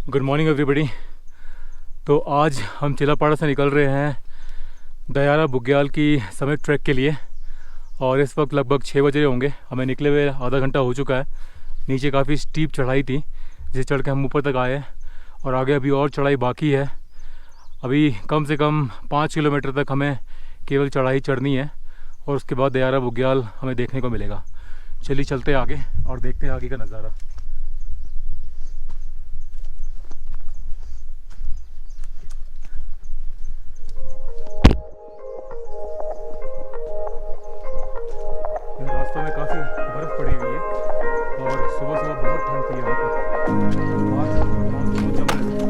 Good morning everybody. तो आज हम चिलापाड़ा से निकल रहे हैं दयारा बुग्याल की समिट ट्रैक के लिए और इस वक्त लगभग 6 बजे होंगे। हमें निकले हुए आधा घंटा हो चुका है। नीचे काफ़ी स्टीप चढ़ाई थी जिसे चढ़ के हम ऊपर तक आए और आगे अभी और चढ़ाई बाकी है। अभी कम से कम 5 किलोमीटर तक हमें केवल चढ़ाई चढ़नी है और उसके बाद दयारा बुग्याल हमें देखने को मिलेगा। चलिए चलते हैं आगे और देखते हैं आगे का नज़ारा। रास्तों में काफ़ी बर्फ़ पड़ी हुई है और सुबह सुबह बहुत ठंड थी यहाँ पर। आज मौसम जम रहे थे,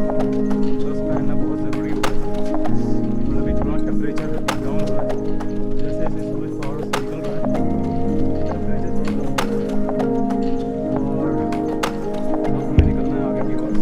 ग्लव्स पहनना बहुत ज़रूरी होता है और अभी थोड़ा टेम्परेचर डाउन हो रहा है। जैसे जैसे सूरज पहाड़ों से निकल रहा है टेम्परेचर थोड़ा डाउन हो रहा है और अब हमें निकलना है आगे की ओर।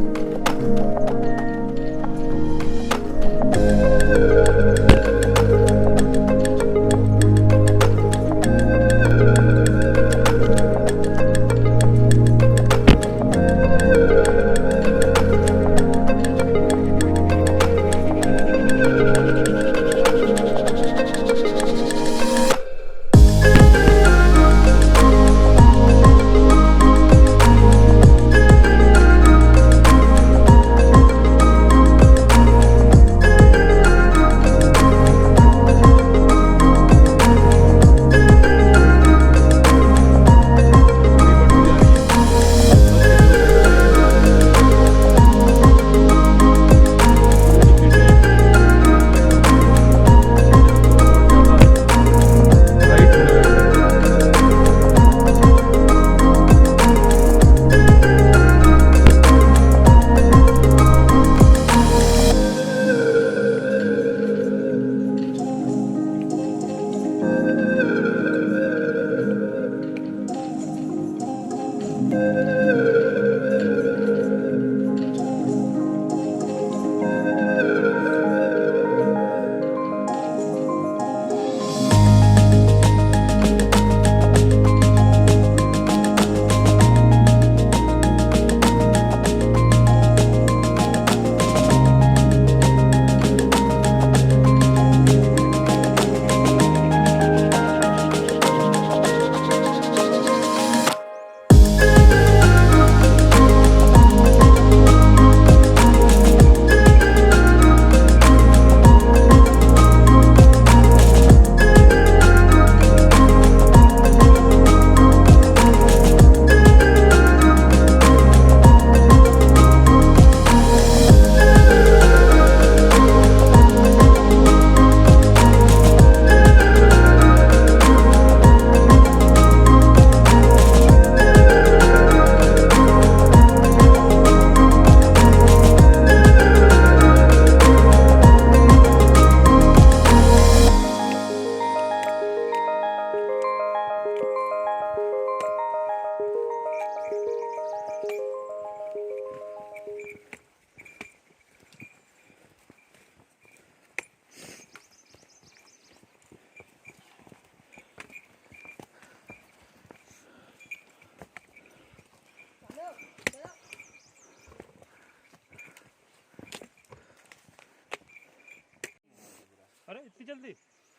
अरे इतनी जल्दी?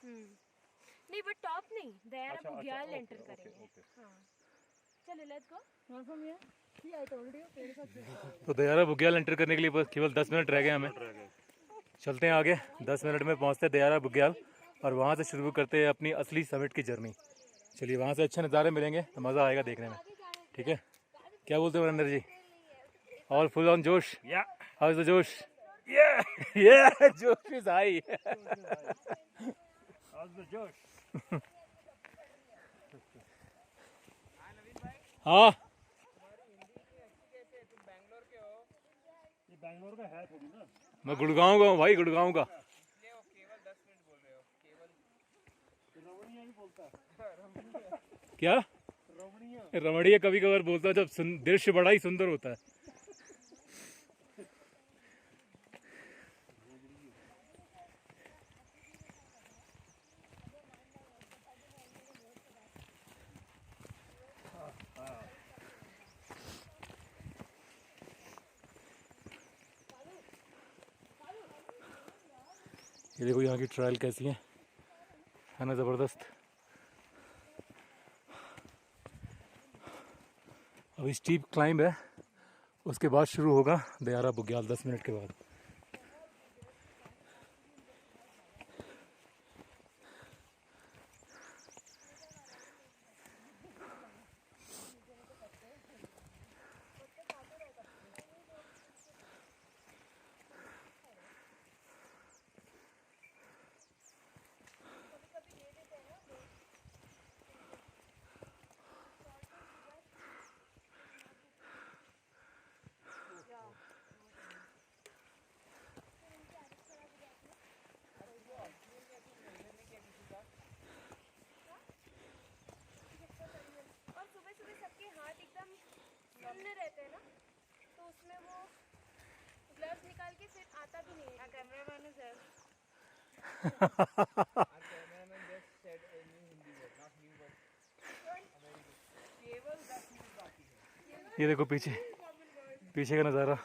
नहीं बट टॉप नहीं, दयारा अच्छा, बुग्याल अच्छा, एंटर ओके, करेंगे। ओके। हाँ चलो लेट्स गो। तो दयारा बुग्याल एंटर करने के लिए बस केवल 10 मिनट रह गए हमें। चलते हैं आगे, 10 मिनट में पहुंचते हैं दयारा बुग्याल और वहां से शुरू करते हैं अपनी असली समिट की जर्नी। चलिए वहां से अच्छे नज़ारे मिलेंगे तो मज़ा आएगा देखने में। ठीक है, क्या बोलते हो वरिंदर जी? ऑल फुल ऑन जोश? हाउ इज द जोश? yeah जोश इज हाई। हाँ बैंगलोर का है थोड़ी ना। मैं गुड़गांव का हूँ भाई, गुड़गांव का। क्या रमणीय कभी कभार बोलता है जब दृश्य बड़ा ही सुंदर होता है। ये देखो यहाँ की ट्रायल कैसी है ना, ज़बरदस्त। अभी स्टीप क्लाइंब है, उसके बाद शुरू होगा दयारा बुग्याल 10 मिनट के बाद। और सुबह सुबह सबके हाथ एकदम सुनने रहते हैं ना, तो उसमें वो ग्लव्स निकाल के फिर आता भी नहीं है। कैमरामैन इज ये देखो पीछे, पीछे का नज़ारा।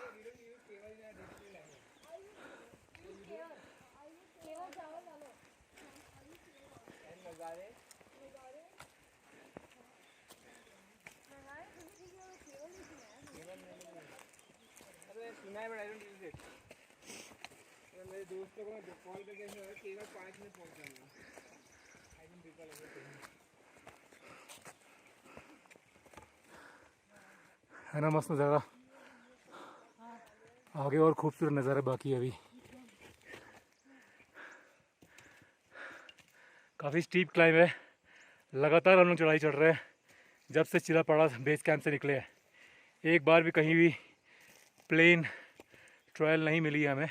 सुना है but I don't use it. मेरे दोस्तों को मैं कॉल करके केवल 5 मिनट पहुंच जाऊंगा। I don't recall everything. है ना मस्त नज़ारा। आगे और खूबसूरत नज़ारा बाकी है अभी। काफ़ी स्टीप क्लाइंब है, लगातार हम लोग चढ़ाई चढ़ रहे हैं जब से चिलापाड़ा बेस कैंप से निकले हैं। एक बार भी कहीं भी प्लेन ट्रायल नहीं मिली है हमें,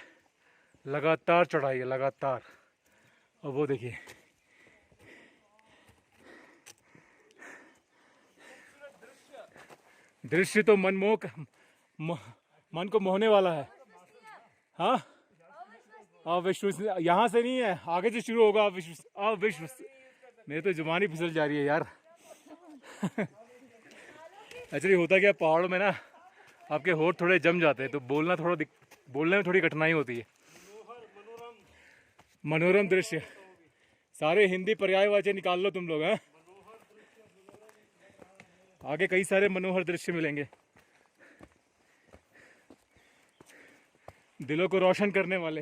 लगातार चढ़ाई है, लगातार। और वो देखिए, दृश्य तो मनमोहक, मन को मोहने वाला है। हाँ, अविश्वसनीय। यहाँ से नहीं है, आगे से शुरू होगा। अविश्वसनीय। मेरे तो जुबान ही फिसल जा रही है यार। एक्चुअली होता क्या, पहाड़ों में ना आपके होठ थोड़े जम जाते हैं, तो बोलने में थोड़ी कठिनाई होती है। मनोरम दृश्य, सारे हिंदी पर्यायवाची निकाल लो तुम लोग। हैं, आगे कई सारे मनोहर दृश्य मिलेंगे, दिलों को रोशन करने वाले,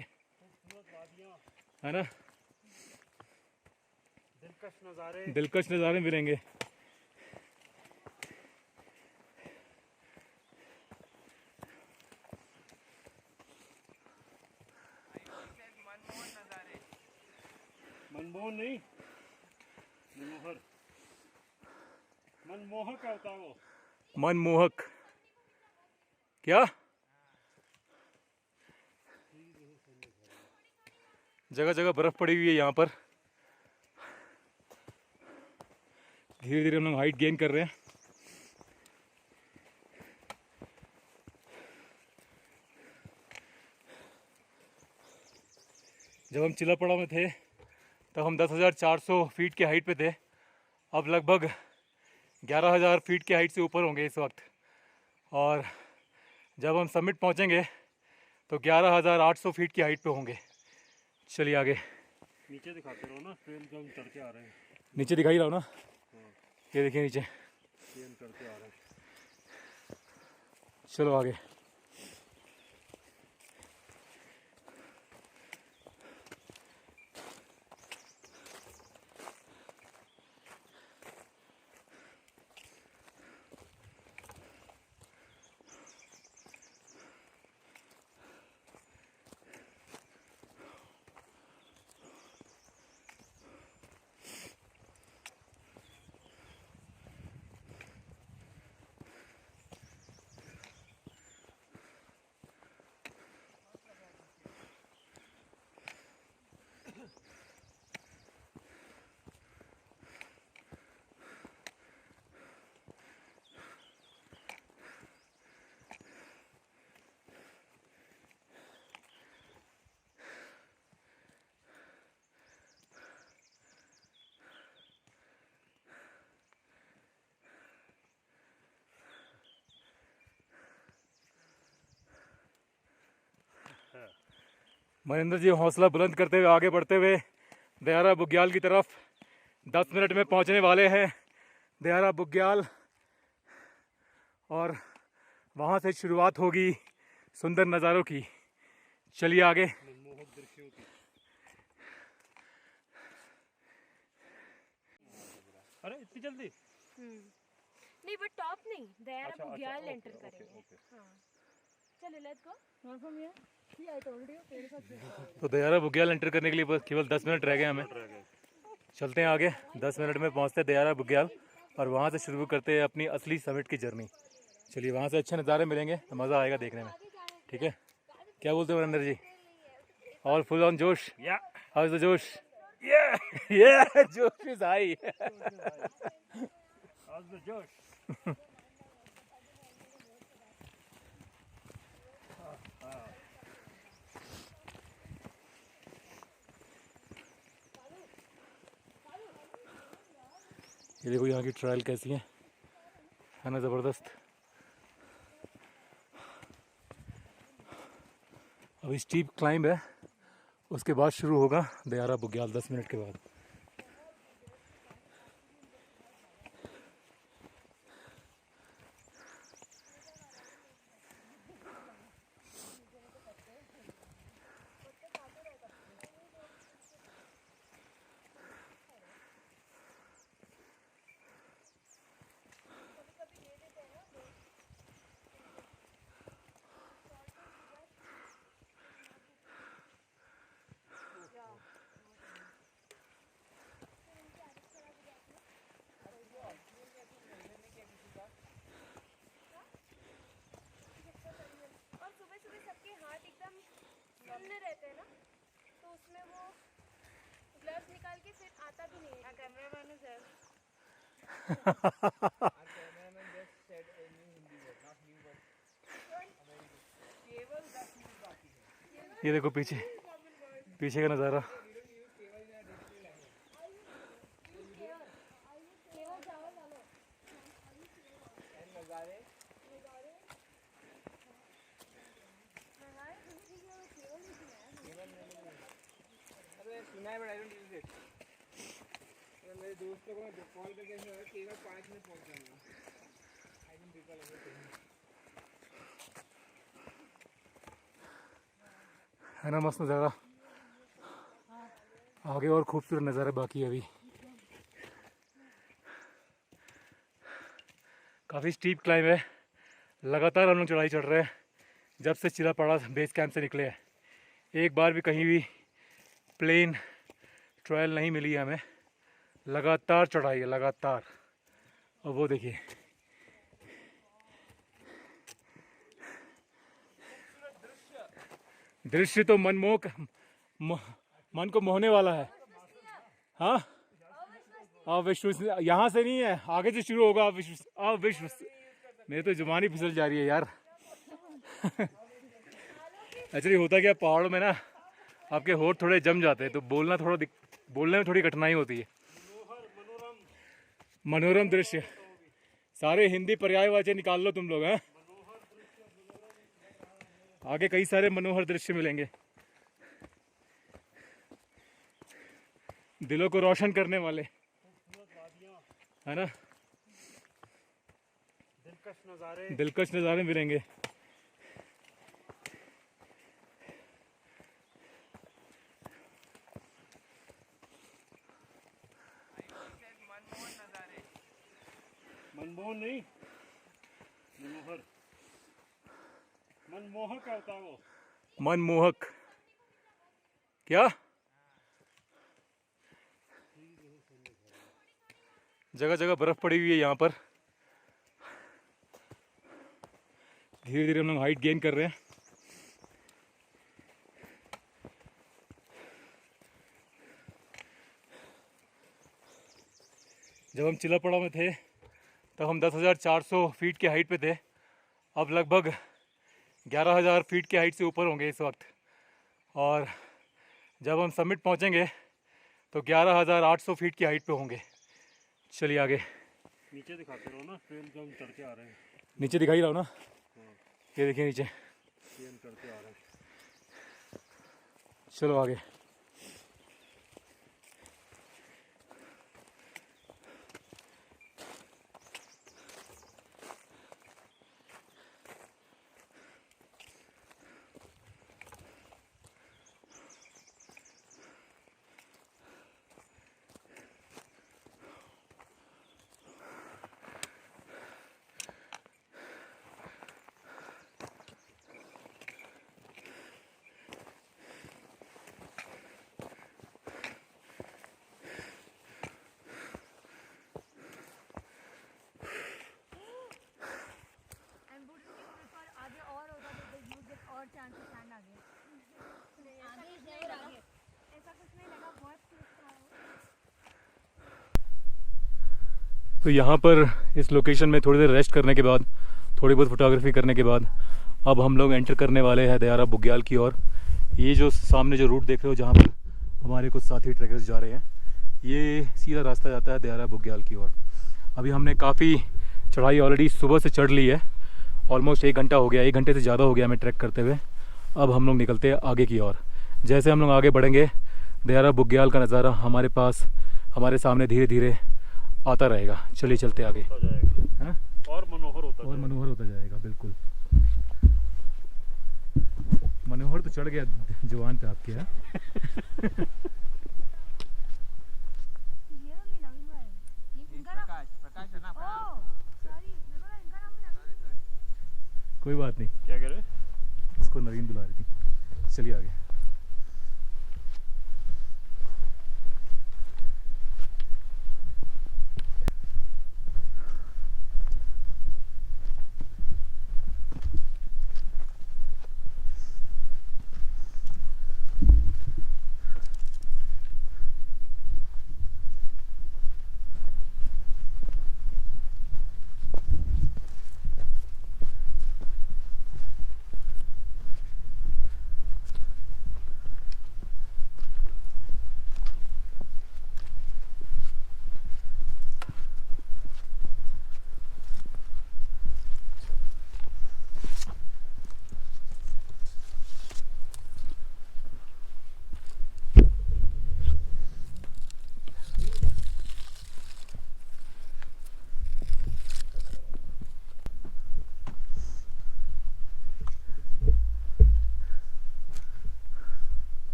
है ना। दिलकश नज़ारे मिलेंगे। मनमोहन नहीं, मनोहर। मनमोहक होता वो। मनमोहक क्या? जगह जगह बर्फ पड़ी हुई है यहाँ पर। धीरे धीरे हम लोग हाइट गेन कर रहे हैं। जब हम चिलापाड़ा में थे तब हम 10,400 फीट की हाइट पे थे। अब लगभग 11,000 फीट की हाइट से ऊपर होंगे इस वक्त। और जब हम समिट पहुंचेंगे तो 11,800 फीट की हाइट पे होंगे। चलिए आगे। नीचे दिखाते रहो ना, ट्रेन जब हम चढ़ के आ रहे हैं। नीचे दिखाई रहा हूँ ना, ये देखिए नीचे ट्रेन चढ़ के आ रहे हैं। चलो आगे। महेंद्र जी हौसला बुलंद करते हुए आगे बढ़ते हुए दयारा बुग्याल की तरफ 10 मिनट में पहुंचने वाले हैं। दयारा बुग्याल, और वहां से शुरुआत होगी सुंदर नज़ारों की। चलिए आगे। अरे इतनी जल्दी? नहीं वो टॉप नहीं, दयारा बुग्याल एंटर करेंगे। हाँ चलो लेट्स गो। तो दयारा बुग्याल एंटर करने के लिए बस केवल 10 मिनट रह गए हमें। चलते हैं आगे। 10 मिनट में पहुंचते हैं दयारा बुग्याल और वहां से शुरू करते हैं अपनी असली समिट की जर्नी। चलिए वहां से अच्छे नज़ारे मिलेंगे तो मज़ा आएगा देखने में। ठीक है, क्या बोलते हो नरेंद्र जी? और फुल ऑन जोश? या हाउ इज द जोश? ये जोश इज हाई। आज तो जोश। ये देखो यहाँ की ट्रायल कैसी है ना, ज़बरदस्त। अभी स्टीप क्लाइंब है, उसके बाद शुरू होगा दयारा बुग्याल 10 मिनट के बाद। और सुबह सुबह सबके हाथ एकदम सुन्न रहते हैं ना, तो उसमें वो ग्लव्स निकाल के फिर आता भी नहीं है। Cameraman is there. Our cameraman just said a new Hindi word, not new but American. केवल 10 मिनट बाकी है। ये देखो पीछे पीछे का नज़ारा। नज़ारे अरे सुना है but I don't use it. मेरे दोस्तों को मैं कॉल करके ऐसा हुआ केवल 5 मिनट पहुंच जाऊंगा। I don't recall everything. है ना मस्त नज़ारा। आगे और खूबसूरत नज़ारा बाकी है अभी। काफ़ी स्टीप क्लाइंब है, लगातार हम लोग चढ़ाई चढ़ रहे हैं जब से चिलापाड़ा बेस कैंप से निकले हैं। एक बार भी कहीं भी प्लेन ट्रायल नहीं मिली है हमें, लगातार चढ़ाई है लगातार। और वो देखिए दृश्य तो मनमोहक, मन को मोहने वाला है। हाँ अविश्वसनीय, यहाँ से नहीं है, आगे से शुरू होगा। अविश्वसनीय, मेरी तो जुबान ही फिसल जा रही है यार। एक्चुअली होता क्या, पहाड़ों में ना आपके होठ थोड़े जम जाते हैं तो बोलने में थोड़ी कठिनाई होती है। मनोरम दृश्य, सारे हिंदी पर्यायवाची निकाल लो तुम लोग हैं। आगे कई सारे मनोहर दृश्य मिलेंगे, दिलों को रोशन करने वाले, है ना। दिलकश नज़ारे मिलेंगे। मनमोहन नहीं, मनोहर। मनमोहक क्या होता है वो? मनमोहक क्या? जगह जगह बर्फ पड़ी हुई है यहाँ पर। धीरे धीरे हम लोग हाइट गेन कर रहे हैं। जब हम चिलापाड़ा में थे तब हम 10,400 फीट की हाइट पे थे। अब लगभग 11,000 फीट की हाइट से ऊपर होंगे इस वक्त। और जब हम समिट पहुंचेंगे तो 11,800 फीट की हाइट पे होंगे। चलिए आगे। नीचे दिखाते रहो ना, ट्रेन जब हम चढ़ के आ रहे हैं। नीचे दिखाई रहा हो ना, ये देखिए नीचे ट्रेन चढ़ के आ रहे हैं। चलो आगे। आगे और होगा तो they use it और चांसेस स्टैंड आ गया। आगे जरूर आगे। ऐसा कुछ नहीं लगा, बहुत खुश था वो। तो यहाँ पर इस लोकेशन में थोड़ी देर रेस्ट करने के बाद, थोड़ी बहुत फोटोग्राफी करने के बाद, अब हम लोग एंटर करने वाले हैं दयारा बुग्याल की ओर। ये जो सामने जो रूट देख रहे हो जहाँ पर हमारे कुछ साथी ट्रैकर्स जा रहे हैं, ये सीधा रास्ता जाता है दयारा बुग्याल की ओर। अभी हमने काफ़ी चढ़ाई ऑलरेडी सुबह से चढ़ ली है, ऑलमोस्ट 1 घंटा हो गया, 1 घंटे से ज़्यादा हो गया हमें ट्रैक करते हुए। अब हम लोग निकलते हैं आगे की ओर। जैसे हम लोग आगे बढ़ेंगे दयारा बुग्याल का नज़ारा हमारे पास, हमारे सामने धीरे धीरे आता रहेगा। चलिए चलते आगे, होता जाएगा है और मनोहर होता और मनोहर होता जाएगा। बिल्कुल मनोहर तो चढ़ गया जवान पे आपके। है ये नहीं नवीन भाई, ये इनका नाम प्रकाश है ना ओह सॉरी, मेरे को इनका नाम नवीन। कोई बात नहीं, क्या कह रहे? इसको नवीन बुला रही थी। चलिए आगे।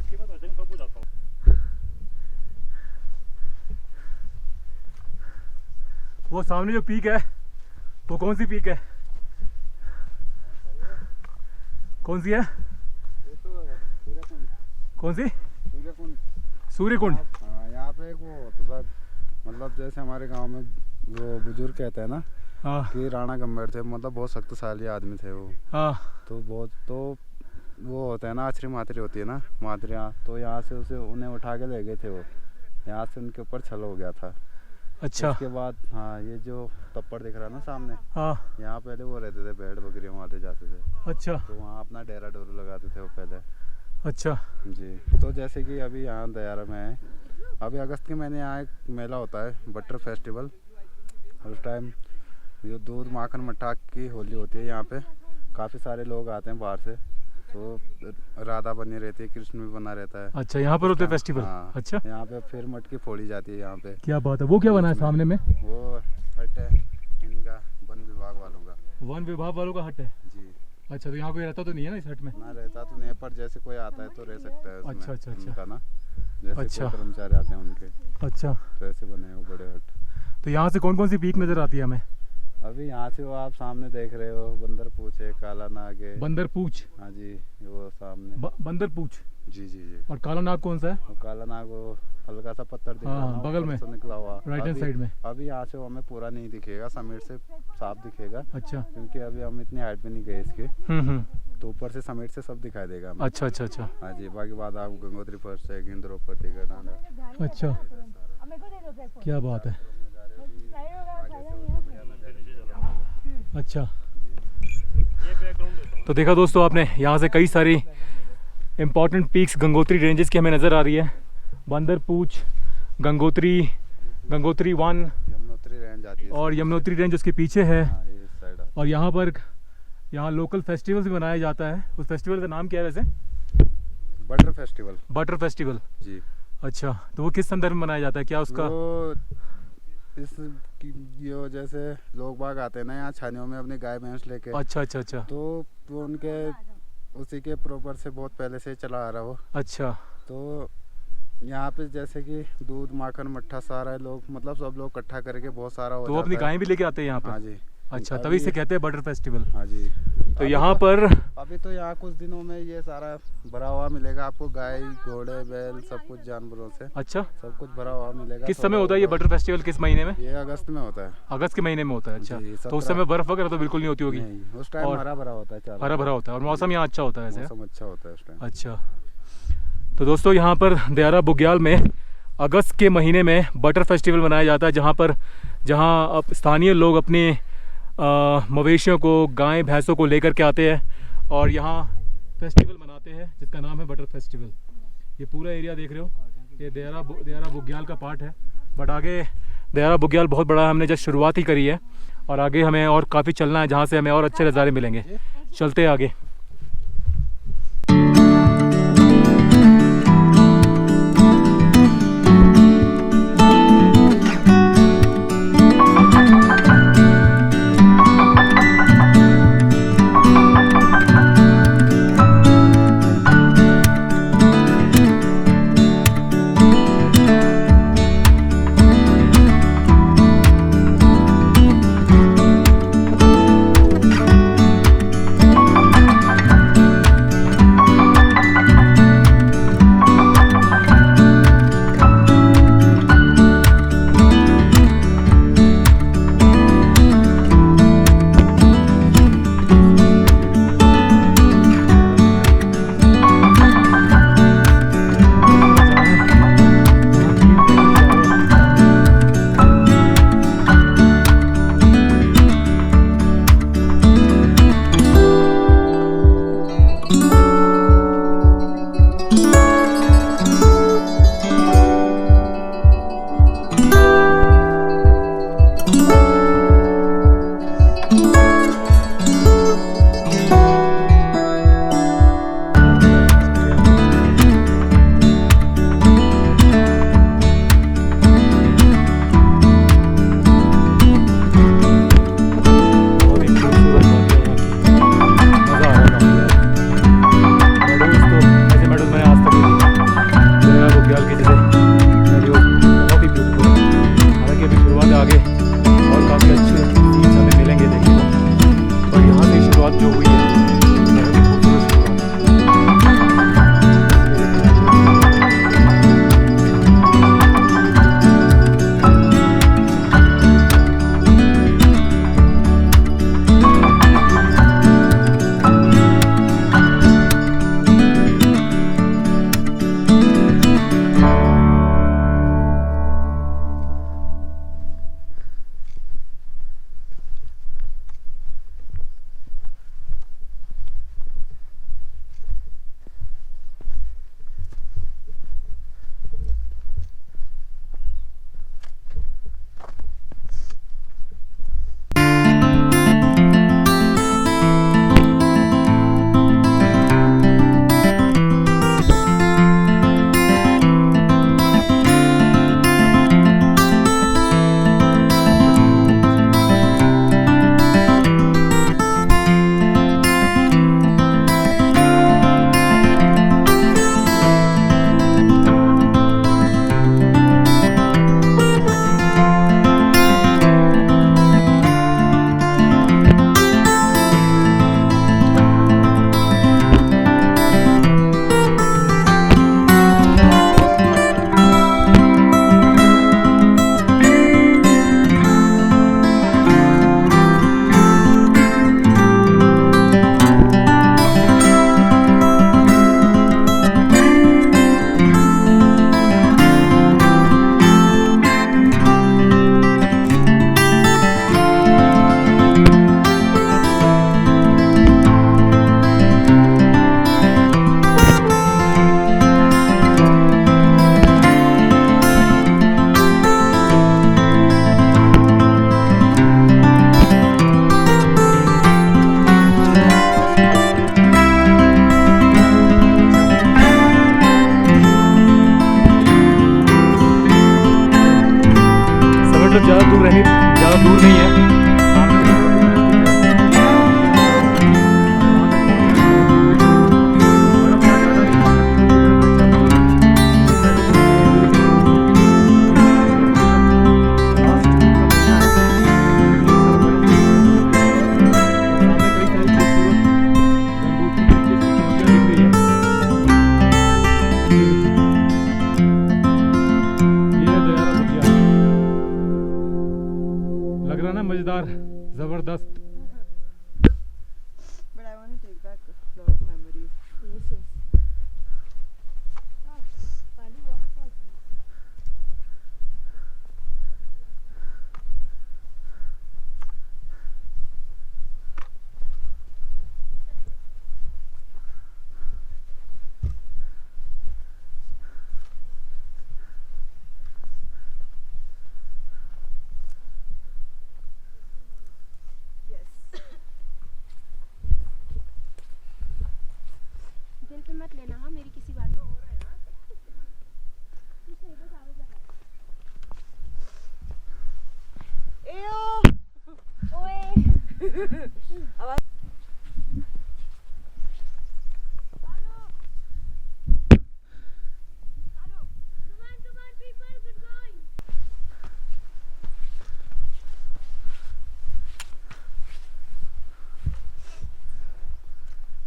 के बाद वजन कब हो जाता हूँ? वो सामने जो पीक है वो कौन सी पीक है? कौन सी है? ये तो सूर्यकुंड। कौन सी? सूर्यकुंड। सूर्यकुंड। हाँ, यहाँ पे एक वो होता था, मतलब जैसे हमारे गांव में वो बुजुर्ग कहते हैं ना हाँ कि राणा गंभीर थे, मतलब बहुत शक्तिशाली आदमी थे वो। हाँ तो बहुत तो वो होता है ना, आछरी मातरी होती है ना, मातरियाँ, तो यहाँ से उसे उन्हें उठा के ले गए थे वो, यहाँ से उनके ऊपर छल हो गया था। अच्छा। उसके बाद हाँ, ये जो तप्पड़ दिख रहा है ना सामने, हाँ यहाँ पहले वो रहते थे, भेड़ बकरियाँ वहाँ आते जाते थे, अच्छा तो वहाँ अपना डेरा डोरा लगाते थे वो पहले। अच्छा। जी। तो जैसे कि अभी यहाँ दयारा में है, अभी अगस्त के महीने यहाँ एक मेला होता है, बटर फेस्टिवल। उस टाइम जो दूध माखन मट्ठा की होली होती है यहाँ पे, काफ़ी सारे लोग आते हैं बाहर से, तो राधा बनी रहती है, कृष्ण भी बना रहता है। अच्छा, यहाँ पर होते हैं फेस्टिवल। हाँ, अच्छा, यहाँ पे फिर मटकी फोड़ी जाती है यहाँ पे। क्या बात है। वो क्या बना है सामने में? वो हट है इनका, वन विभाग वालों का। वन विभाग वालों का हट है। जी। अच्छा, तो यहाँ कोई रहता तो नहीं है ना इस हट में? ना रहता तो नहीं, पर जैसे कोई आता है तो रह सकता है उसमें। अच्छा, अच्छा, अच्छा। उनका ना, जैसे अच्छा। कोई कर्मचारी आते हैं उनके, अच्छा, तो ऐसे बने हैं वो बड़े हट। तो यहाँ से कौन कौन सी पीक नज़र आती है हमें? अभी यहाँ से वो आप सामने देख रहे हो, बंदर पूछ है, काला नाग है। बंदर पूछ। हाँ जी, वो सामने। बंदर पूछ। जी जी जी। और काला नाग कौन सा है? वो काला नाग वो हल्का सा पत्थर दिख हाँ, रहा है ना, बगल ऊपर में। से निकला हुआ राइट हैंड अभी- साइड में। अभी यहाँ से वो हमें पूरा नहीं दिखेगा, समीर से साफ दिखेगा, अच्छा। क्योंकि अभी हम इतनी हाइट पे नहीं गए इसके, हम्म। तो ऊपर से समीर से सब दिखाई देगा हमें। अच्छा अच्छा अच्छा हाँ जी। बाकी बाद आप गंगोत्री फर्स्ट है, गिंद्रो फतेहगढ़ डांडा। अच्छा, क्या बात है। अच्छा, ये बैकग्राउंड देता हूँ। तो देखा दोस्तों आपने, यहाँ से कई सारी इम्पॉर्टेंट पीक्स गंगोत्री रेंजेस की हमें नज़र आ रही है। बंदर पूछ, गंगोत्री 1 यमुनोत्री रेंज आती है और यमुनोत्री रेंज उसके पीछे है। हाँ, ये इस साइड आती और यहाँ लोकल फेस्टिवल्स भी मनाया जाता है। उस फेस्टिवल का नाम क्या है वैसे? है। Butter festival butter festival. जी। अच्छा, तो वो किस संदर्भ में मनाया जाता है, क्या उसका? वो ये वजह से लोग बाग आते हैं ना यहाँ छानियों में अपनी गाय भैंस लेके, अच्छा अच्छा अच्छा तो वो उनके उसी के प्रॉपर से बहुत पहले से चला आ रहा वो। अच्छा। तो यहाँ पे जैसे कि दूध माखन मट्ठा सारा लोग मतलब सब लोग इकट्ठा करके बहुत सारा हो तो वो अपनी जाता है। गायें भी लेके आते हैं यहाँ हाँ पे? जी। अच्छा, अभी- तभी से कहते हैं बटर फेस्टिवल। हाँ जी। तो यहाँ पर अभी तो यहाँ कुछ दिनों में ये सारा भरा हुआ मिलेगा आपको, गाय घोड़े बैल सब कुछ जानवरों से अच्छा, सब कुछ भरा हुआ मिलेगा। किस समय होता है ये बटर फेस्टिवल, किस महीने में? ये अगस्त में होता है। अगस्त के महीने में होता है। अच्छा, जी, तो उस 17 समय बर्फ वगैरह तो बिल्कुल नहीं होती होगी? नहीं, उस टाइम और हरा भरा होता है, चारों हरा भरा होता है और मौसम यहाँ अच्छा होता है वैसे? मौसम अच्छा होता है उस टाइम। अच्छा, तो दोस्तों यहाँ पर दयारा बुग्याल में अगस्त के महीने में बटर फेस्टिवल मनाया जाता है, जहाँ अब स्थानीय लोग अपने मवेशियों को, गाय भैंसों को लेकर के आते हैं और यहाँ फेस्टिवल मनाते हैं जिसका नाम है बटर फेस्टिवल। ये पूरा एरिया देख रहे हो, ये दयारा बुग्याल का पार्ट है। बट आगे दयारा बुग्याल बहुत बड़ा है, हमने जस्ट शुरुआत ही करी है और आगे हमें और काफ़ी चलना है, जहाँ से हमें और अच्छे नज़ारे मिलेंगे। चलते हैं आगे।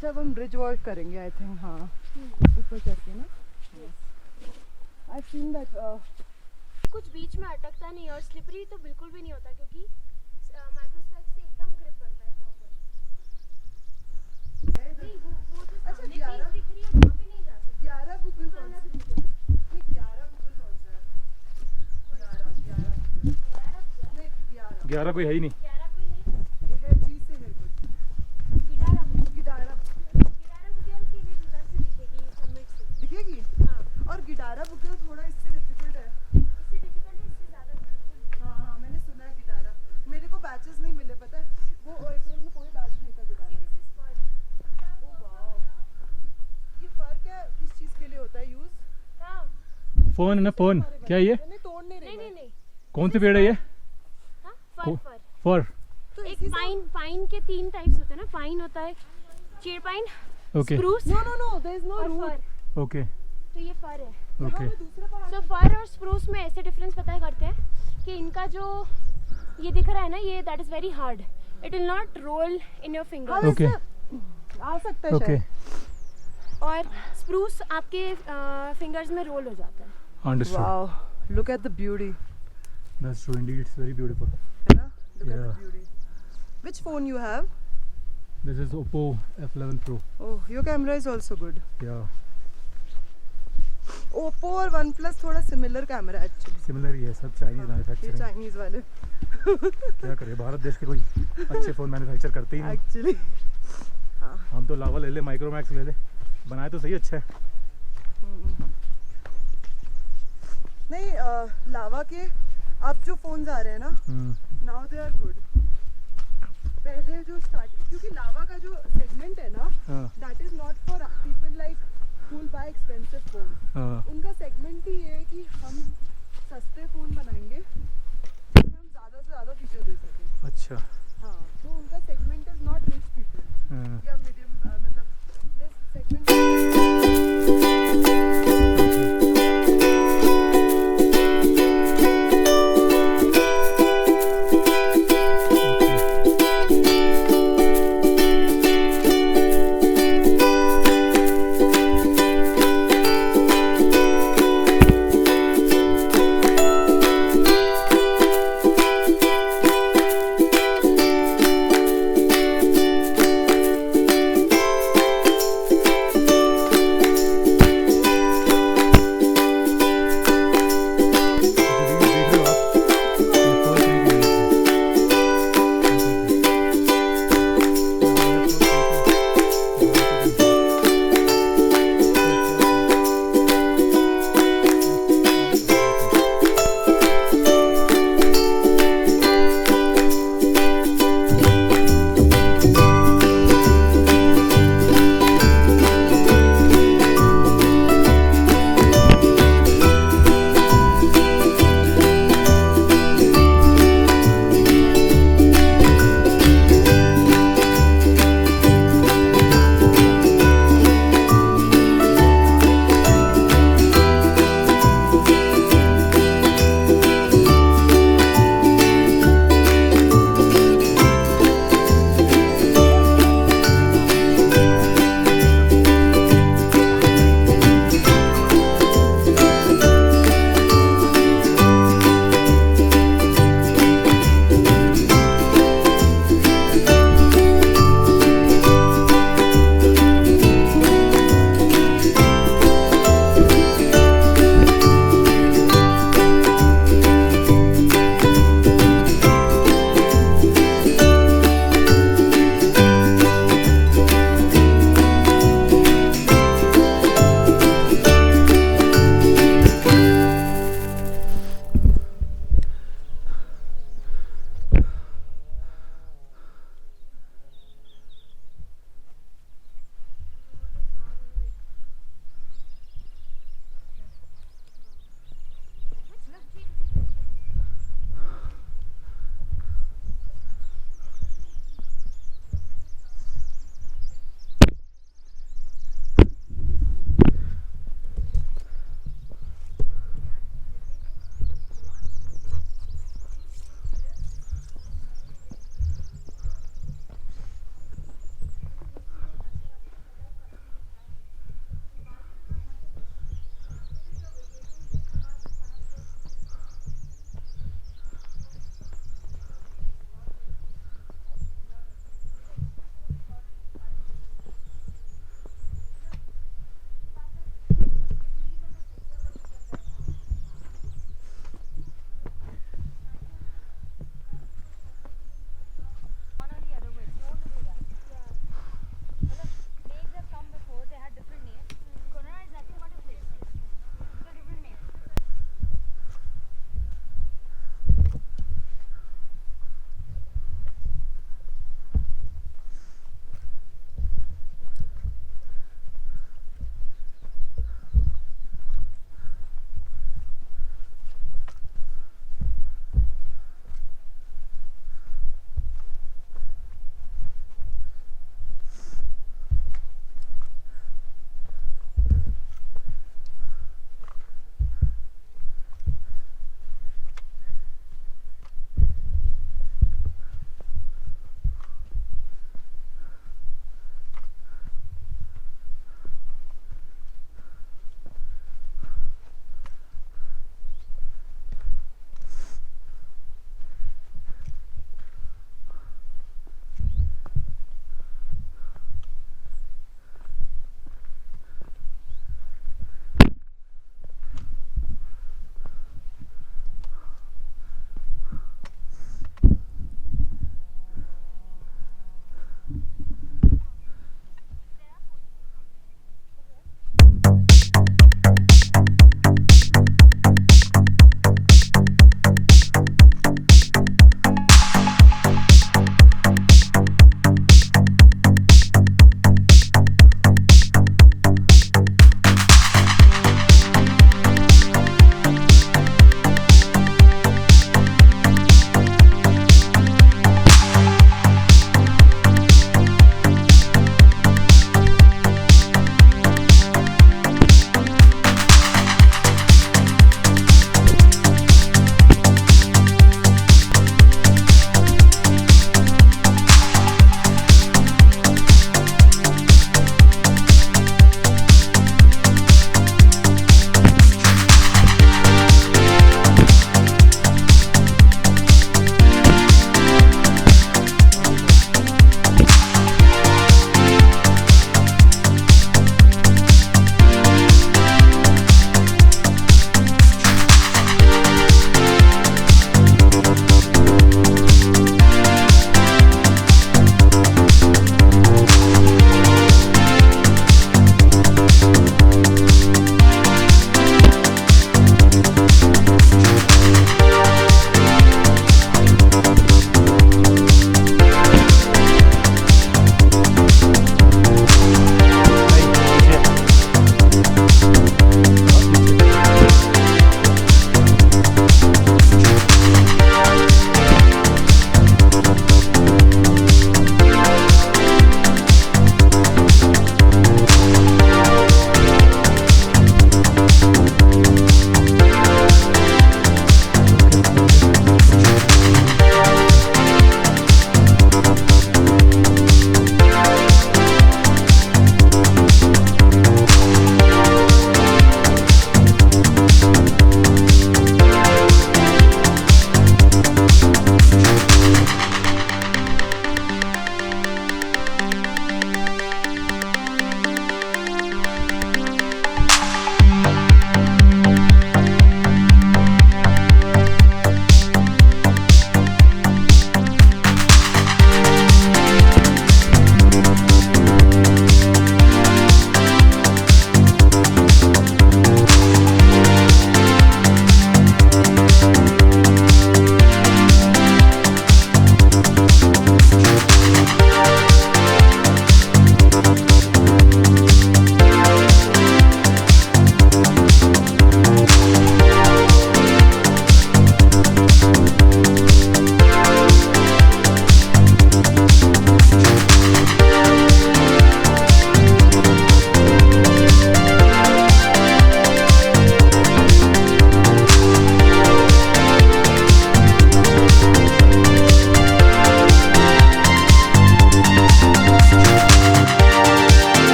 अच्छा अब हम ब्रिज वॉक करेंगे आई थिंक. हाँ ऊपर चढ़ के ना. I seen that. कुछ बीच में अटकता नहीं और स्लिपरी तो बिल्कुल भी नहीं होता क्योंकि माइक्रोस्पेक से एकदम ग्रिप बनता है प्रॉपर. नहीं वो जो सामने चीज दिख रही है वहाँ पे नहीं जा सकते. 11 बुकल कौन सा है? नहीं 11 बुकल कौन सा है? 11 11 कोई है ही नहीं. 11 कोई नहीं. ये है जी से है कुछ. गिटारा गिडारा बुग्याल की रेंज इधर से दिखेगी समिट से. दिखेगी. हाँ और गिडारा बुकल थोड़ा इससे डिफिकल्ट है. इससे डिफिकल्ट है इससे ज़्यादा difficult हाँ हाँ मैंने सुना है गिटारा. मेरे को बैचेस नहीं मिले पता है. वो अप्रैल में कोई बैच नहीं था गिटारा. है. This is for oh wow. ये फर क्या किस चीज़ के लिए होता है यूज़? हाँ फ़ोन है ना फ़ोन. क्या है ये? नहीं तोड़ नहीं रही. नहीं कौन से पेड़ है ये? हाँ को- फर फर. तो एक इसी से. पाइन के 3 टाइप्स होते हैं ना. पाइन होता है चेड़ pine, okay spruce no there is no और रूट. फर. ओके तो ये फर है. ओके. दूसरा पहाड़. सो फर और स्प्रूस में ऐसे डिफरेंस पता करते हैं कि इनका जो ये दिख रहा है ना ये that is very hard. It will not roll in your finger. Okay. आ सकता है ओके शायद. और स्प्रूस आपके फिंगर्स में रोल हो जाता है. Understood. Wow look at the beauty. That's true Indeed. It's very beautiful. है ना. Look at the Yeah. Beauty. Which phone you have? This is Oppo F11 Pro. Oh your camera is also good. या Oppo और OnePlus थोड़ा similar camera है actually. Similar ही है. सब Chinese ये manufacturing. Chinese वाले क्या करें भारत देश के कोई अच्छे फ़ोन मैन्युफैक्चर करते ही नहीं. एक्चुअली. हम तो लावा ले ले, माइक्रोमैक्स ले ले, बनाए तो सही अच्छा है. नहीं लावा के अब जो फोन्स आ रहे हैं ना नाउ दे आर गुड. पहले जो स्टार्ट क्योंकि लावा का जो सेगमेंट है ना हाँ that is not for people like who will buy expensive phone. हाँ. उनका सेगमेंट ही ये है कि हम सस्ते फ़ोन बनाएंगे जिसमें हम ज़्यादा से ज़्यादा फीचर दे सकें. अच्छा. हाँ तो उनका segment is not rich people हाँ. या मीडियम मतलब दिस सेगमेंट.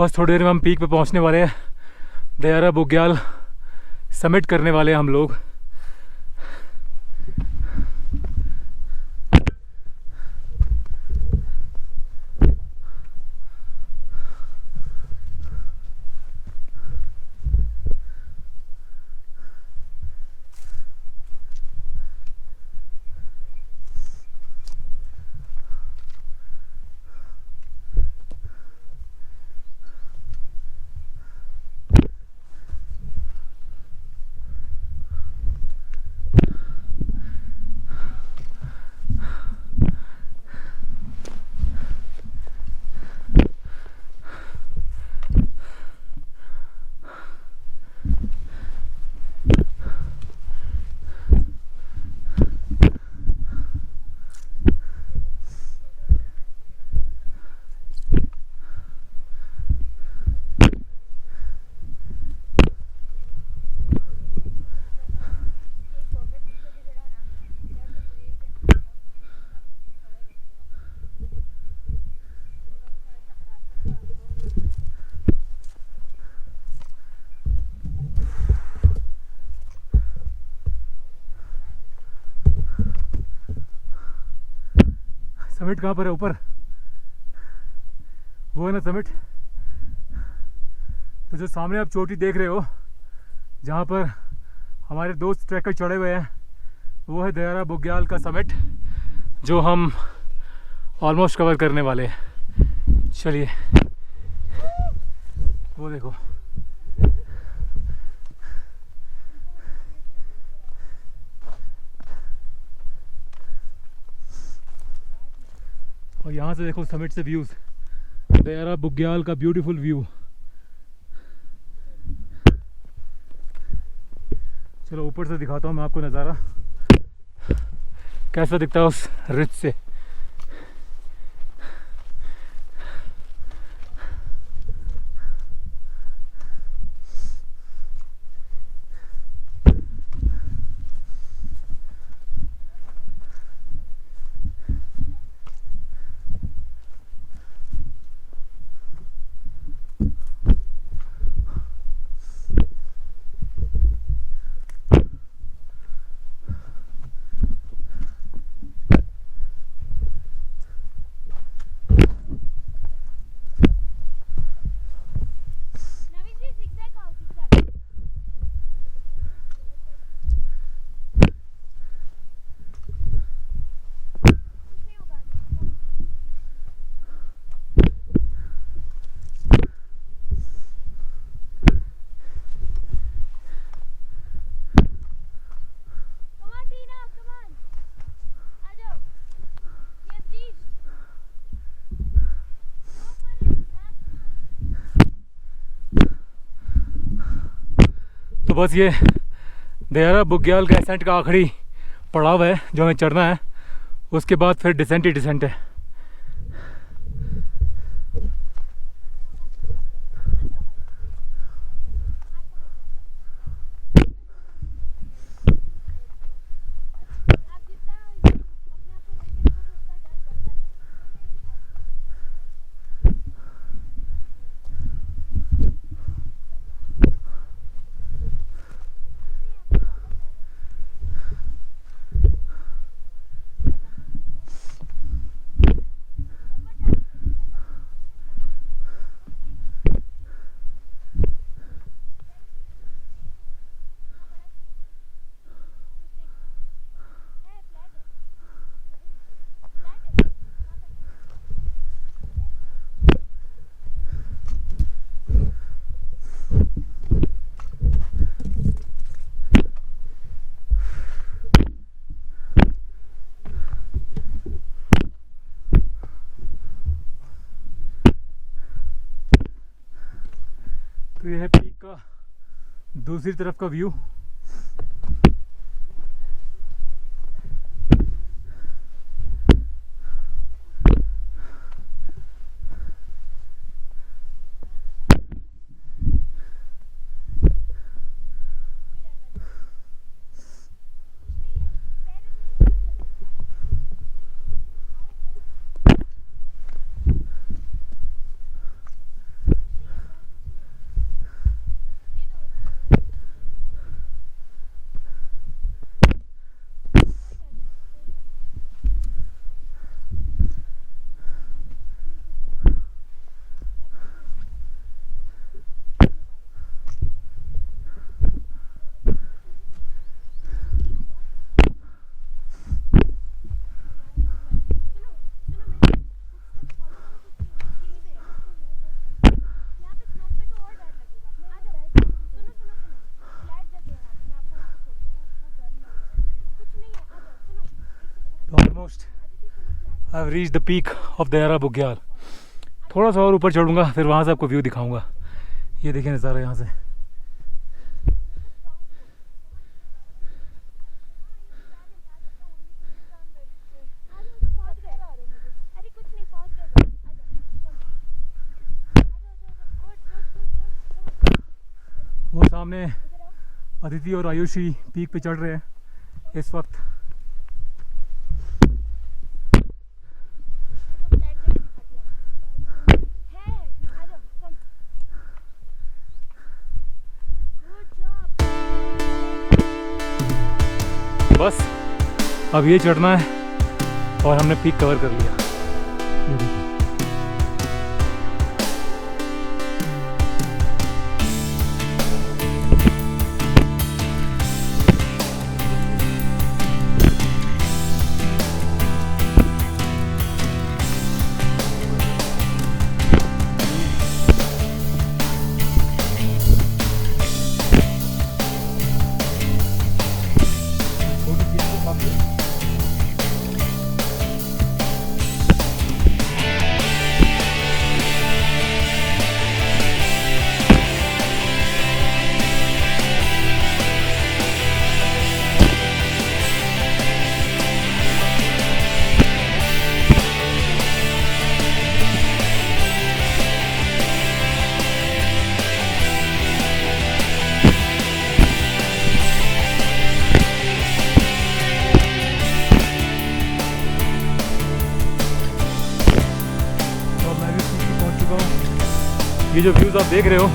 बस थोड़ी देर में हम पीक पे पहुंचने वाले हैं। दयारा बुग्याल समिट करने वाले हैं हम लोग। समिट कहाँ पर है? ऊपर वो है ना समिट। तो जो सामने आप चोटी देख रहे हो जहाँ पर हमारे दोस्त ट्रैकर चढ़े हुए हैं, वो है दयारा बुग्याल का समिट जो हम ऑलमोस्ट कवर करने वाले हैं। चलिए वो देखो, और यहाँ से देखो समिट से व्यूज, दयारा बुग्याल का ब्यूटीफुल व्यू। चलो ऊपर से दिखाता हूँ मैं आपको नज़ारा कैसा दिखता है उस रिच से। नवीन जी zigzag आओ, zigzag। कुछ नहीं होगा। Come on, Tina, come on। आ जाओ। Yes, please। Go for it, last one। तो बस ये दयारा बुग्याल का एसेंट का आखिरी पड़ाव है जो हमें चढ़ना है। उसके बाद फिर डिसेंट ही डिसेंट है। आप जितना अपने आप को रोकेंगे तो उतना डर बढ़ता तो ये है पीक का दूसरी तरफ का view. I have reach the peak of Dayara Bugyal. थोड़ा सा और ऊपर चढ़ूँगा, फिर वहाँ से आपको व्यू दिखाऊंगा। ये देखिए नज़ारा यहाँ से। वो सामने अदिति और आयुषी पीक पे चढ़ रहे हैं इस वक्त। बस अब ये चढ़ना है और हमने पीक कवर कर लिया। ये देखो। ये जो व्यूज़ आप देख रहे हो,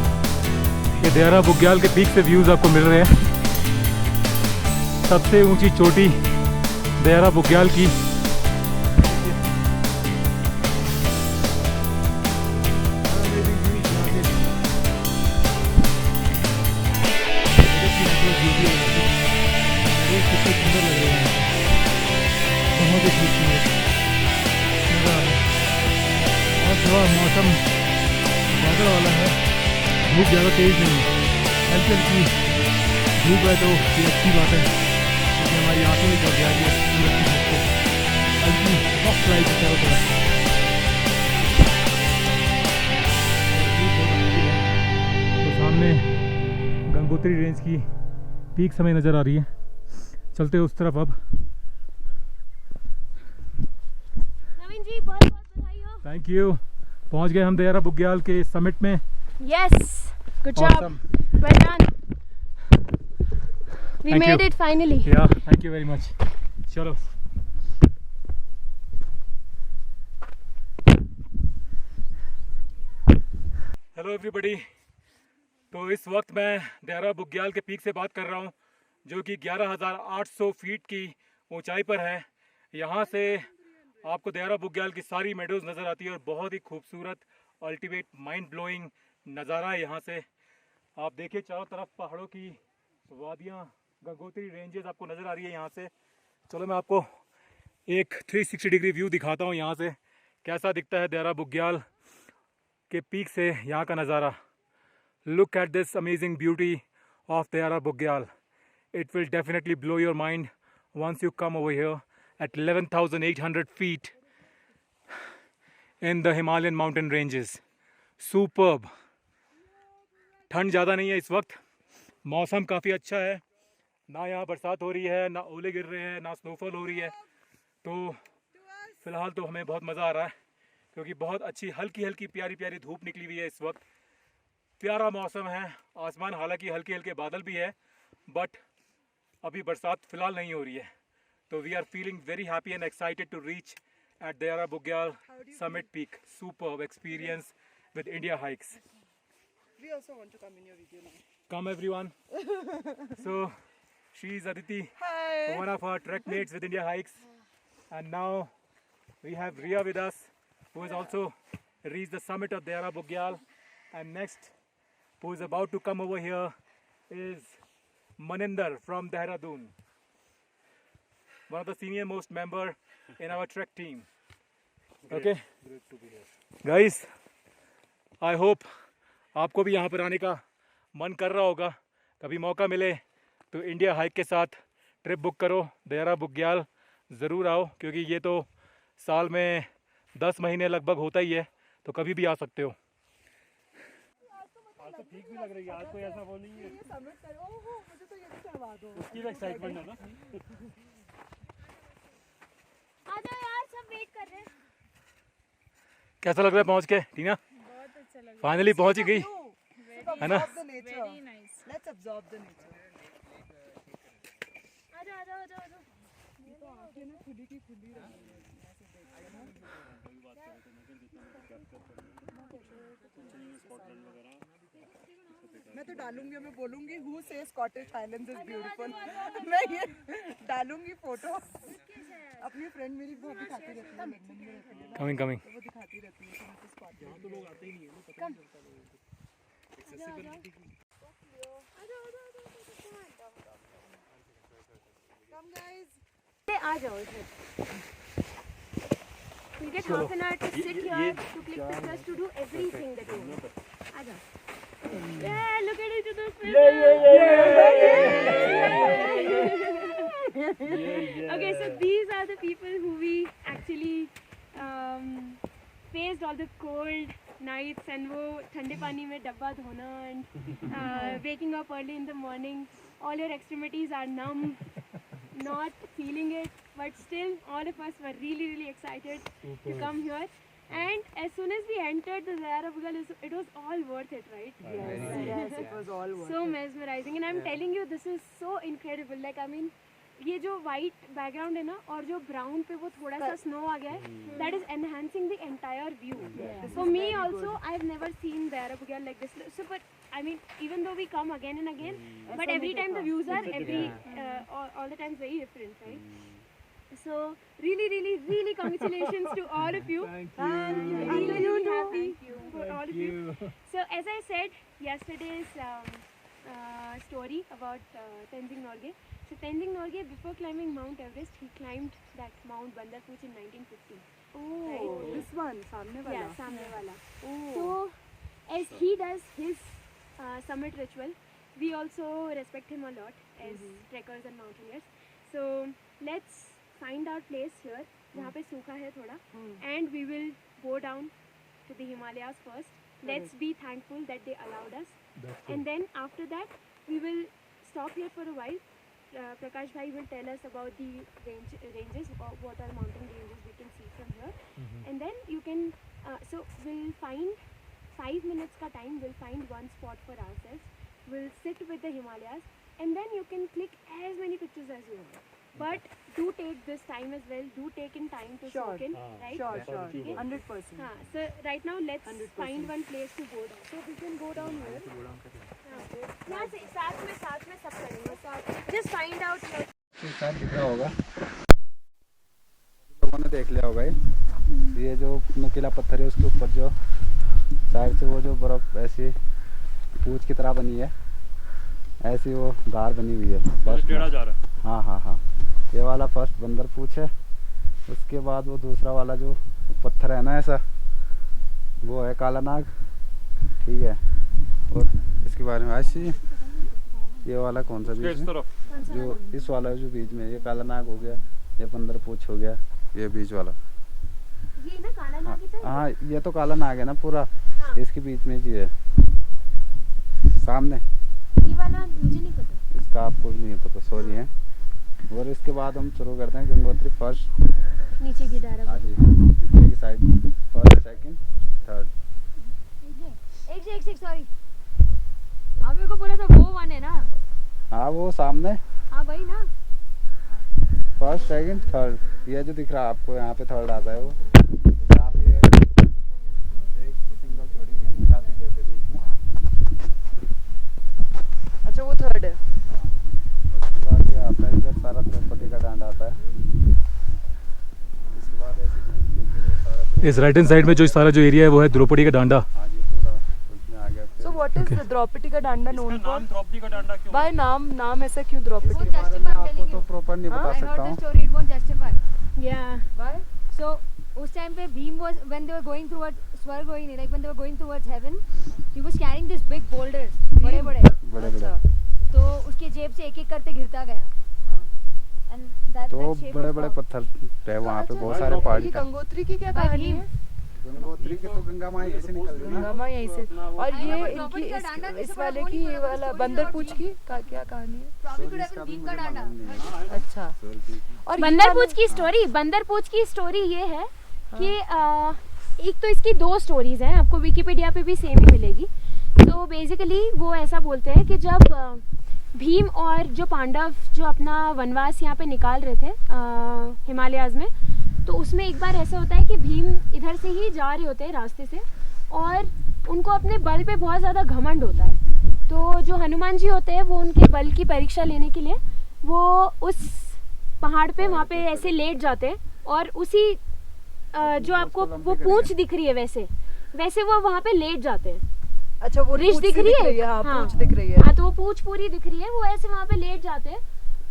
ये दयारा बुग्याल के पीक से व्यूज़ आपको मिल रहे हैं। सबसे ऊंची चोटी दयारा बुग्याल की। मौसम बादल वाला है, धूप ज़्यादा तेज़ नहीं है, हल्की हल्की धूप है, तो ये अच्छी बात है क्योंकि हमारी आंखें भी जल जाएगी सूरज की धूप को। हल्की सॉफ्ट लाइट की चारों तरफ। तो सामने गंगोत्री रेंज की पीक हमें नज़र आ रही है। चलते हैं उस तरफ अब। नवीन जी बहुत बहुत बधाई हो। Thank you. पहुंच गए हम दयारा बुग्याल के समिट में। Yes, good job. Awesome. Well done. We Thank made you. it finally. Yeah, thank you very much. चलो। Hello everybody. तो इस वक्त मैं दयारा बुग्याल के पीक से बात कर रहा हूँ, जो कि 11,800 फीट की ऊंचाई पर है। यहाँ से आपको दयारा बुग्याल की सारी मेडोज नज़र आती है और बहुत ही खूबसूरत अल्टीमेट माइंड ब्लोइंग नज़ारा है यहाँ से। आप देखिए चारों तरफ पहाड़ों की वादियाँ, गंगोत्री रेंजेस आपको नज़र आ रही है यहाँ से। चलो मैं आपको एक 360 डिग्री व्यू दिखाता हूँ यहाँ से, कैसा दिखता है दयारा बुग्याल के पीक से यहाँ का नज़ारा। Look at this amazing beauty of Dayara Bugyal. It will definitely blow your mind once you come over here at 11,800 feet in the Himalayan mountain ranges. Superb. ठंड ज़्यादा नहीं है इस वक्त, मौसम काफ़ी अच्छा है, ना यहाँ बरसात हो रही है, ना ओले गिर रहे हैं, ना स्नोफॉल हो रही है। तो फ़िलहाल तो हमें बहुत मज़ा आ रहा है क्योंकि बहुत अच्छी हल्की हल्की प्यारी प्यारी धूप निकली हुई है इस वक्त। प्यारा मौसम है, आसमान हालांकि हल्के हल्के बादल भी है, बट अभी बरसात फ़िलहाल नहीं हो रही है। So we are feeling very happy and excited to reach at Dayara Bugyal Summit Peak. Superb experience with India Hikes. We also want to come in your video now. Come everyone. So she is Aditi, Hi. one of our trek mates with India Hikes, and now we have Riya with us, who has also reached the summit of Dayara Bugyal. And next, who is about to come over here, is Maninder from Dehradun, one of the senior most member in our trek team. Okay, Great to be here. guys, I hope आपको भी यहाँ पर आने का मन कर रहा होगा। कभी मौका मिले तो इंडिया हाइक के साथ ट्रिप बुक करो, दयारा बुग्याल ज़रूर आओ, क्योंकि ये तो साल में 10 महीने लगभग होता ही है, तो कभी भी आ सकते हो। आज तो ठीक भी लग रही है, आज कोई ऐसा वो नहीं है। ये सबमिट करो। ओहो, मुझे तो ये भी करवा दो। उसकी भी एक्साइटमेंट है ना। आ जाओ यार, सब वेट कर रहे हैं। कैसा लग रहा है पहुंच के टीना? बहुत अच्छा लग फाइनली पहुंच ही गई है ना? Very nice. Let's observe the nature. आ जाओ आ जाओ आ जाओ आ जाओ। ये तो आंखें ना खुली की खुली रही हैं। मैं तो डालूंगी, मैं बोलूंगी हु से स्कॉटिश हाइलैंड्स इज ब्यूटीफुल। मैं ये डालूंगी फोटो। अपनी फ्रेंड मेरी बहुत दिखाती रहती है, लंदन में रहती है ना, कमिंग कमिंग। तो वो दिखाती रहती है कि मैं तो स्कॉटिश। यहाँ तो लोग आते ही नहीं है ना, पता नहीं चलता लोगों को एक्सेसिबिलिटी की। कम गाइस। आ जाओ इधर। You get half an hour to sit here, to click pictures, to do everything that you want. आ जाओ। Yeah, look at each other's faces. Okay, so these are the people who we actually faced all the cold nights and वो ठंडे पानी में डब्बा धोना and waking up early in the morning. All your extremities are numb, not feeling it, but still all of us were really excited to come here. And as soon as we entered the Dayara Bugyal, it was all worth it, right? Yes, it was all worth So it. mesmerizing, and I'm telling you, this is so incredible. Like, I mean, ये जो white background है ना, और जो brown पे वो थोड़ा सा snow आ गया है, that is enhancing the entire view. For me also, I've never seen Dayara Bugyal like this. So, but I mean, even though we come again and again, but every time the views are all the times very different, right? So really congratulations to all of you. Thank you. I'm really happy for all of you. So as I said yesterday's story about Tenzing Norgay. So Tenzing Norgay, before climbing Mount Everest, he climbed that Mount Bandar Pooch in 1950. Oh, this one, सामने वाला. Yeah, सामने वाला. Oh. So as he does his summit ritual, we also respect him a lot as trekkers and mountaineers. So let's find our place here, जहाँ पे सूखा है थोड़ा, and we will go down to the Himalayas first. Let's be thankful that they allowed us, and then after that we will stop here for a while. Prakash bhai will tell us about the ranges, what are mountain ranges we can see from here, and then you can. So we'll find 5 minutes ka time. We'll find one spot for ourselves. We'll sit with the Himalayas, and then you can click as many pictures as you want. But do take this time as well. Do take in time to soak in, right? Sure. Okay. 100%. So right now let's 100%. find one place to go down. So we can go down here. यहाँ से साथ में सब करेंगे. Just find out. शायद दिख रहा होगा, लोगों ने देख लिया होगा ये जो नुकीला पत्थर है उसके ऊपर जो साइड से वो जो बर्फ ऐसी पूंछ की तरह बनी है, ऐसी वो गार बनी हुई है। टेढ़ा जा रहा है। हाँ, ये वाला फर्स्ट बंदर पूंछ है। उसके बाद वो दूसरा वाला जो पत्थर है ना ऐसा, वो है काला नाग, ठीक है। और इसके बारे में ऐसी ये वाला कौन सा बीच में, जो इस वाला जो बीच में, ये काला नाग हो गया, ये बंदर पूंछ हो गया, ये बीच वाला। ये ना काला नाग ही था। हाँ, ये तो काला नाग है ना पूरा, इसके बीच में जी है सामने। ये वाला मुझे नहीं पता, इसका आपको भी नहीं पता, सॉरी है। और इसके बाद हम शुरू करते हैं गंगोत्री फर्स्ट, नीचे की डायरा नीचे की साइड, फर्स्ट सेकंड थर्ड। एक सॉरी, आप मेरे को बोला था वो वन है ना? हाँ, वो सामने, हाँ वही ना। फर्स्ट सेकंड थर्ड, ये जो दिख रहा है आपको यहाँ पे थर्ड आता है वो। यहाँ पे एक सिंगल जोड़ी के साथ ही कहते बीच में। अच्छा, वो थर्ड है। उसके बाद ये आता है इधर सारा द्रौपदी का डांड आता है। इसके बाद ऐसे घूम के फिर वो सारा इस राइट हैंड साइड में जो सारा जो एरिया है वो है द्रौपदी का डांडा। हाँ जी, पूरा उसमें आ गया। So what is the Draupadi का डांडा known for? नाम द्रौपदी का डांडा क्यों? By नाम ऐसा क्यों द्रौपदी? बारे में आपको तो प्रॉपर नहीं बता सकता हूँ। story, it won't justify. Yeah. Why? So, उस time पे Bhim was, when they were going towards Swargohini, like when they were going towards heaven, he was carrying these big boulders, बड़े-बड़े. बड़े-बड़े। तो उसके जेब से एक-एक करते गिरता गया. And that तो that shape बड़े of बड़े cow. पत्थर है वहाँ पे, बहुत सारे ये पहाड़ी का। गंगोत्री की क्या By कहानी him. है? गंगोत्री की तो गंगा माँ यहीं से निकल रही है ना। गंगा माँ यहीं से। और I ये know, but इनकी Draupadi का डांडा इस किसी वाले को की, नहीं ये पता, वाला story बंदर about पूछ भीम। की क्या कहानी है? Probably could have इसका been भी भीम का मुझे डांडा. मालूम नहीं है। अच्छा। और ये बंदर वाला- पूछ की स्टोरी, बंदर पूछ की स्टोरी ये है कि एक तो इसकी 2 स्टोरीज हैं, आपको विकिपीडिया पे भी सेम ही मिलेगी। तो बेसिकली वो ऐसा बोलते हैं कि जब भीम और जो पांडव जो अपना वनवास यहाँ पे निकाल रहे थे हिमालयाज़ में, तो उसमें एक बार ऐसा होता है कि भीम इधर से ही जा रहे होते हैं रास्ते से, और उनको अपने बल पे बहुत ज़्यादा घमंड होता है। तो जो हनुमान जी होते हैं वो उनके बल की परीक्षा लेने के लिए वो उस पहाड़ पे वहाँ पे ऐसे लेट जाते हैं, और उसी जो आपको वो पूंछ दिख रही है वैसे वैसे वो वहाँ पे लेट जाते हैं। अच्छा, वो रिच पूंछ दिख सी रही है, हाँ, हाँ। पूंछ दिख रही है। हाँ, तो वो पूंछ पूरी दिख रही है, वो ऐसे वहाँ पे लेट जाते हैं।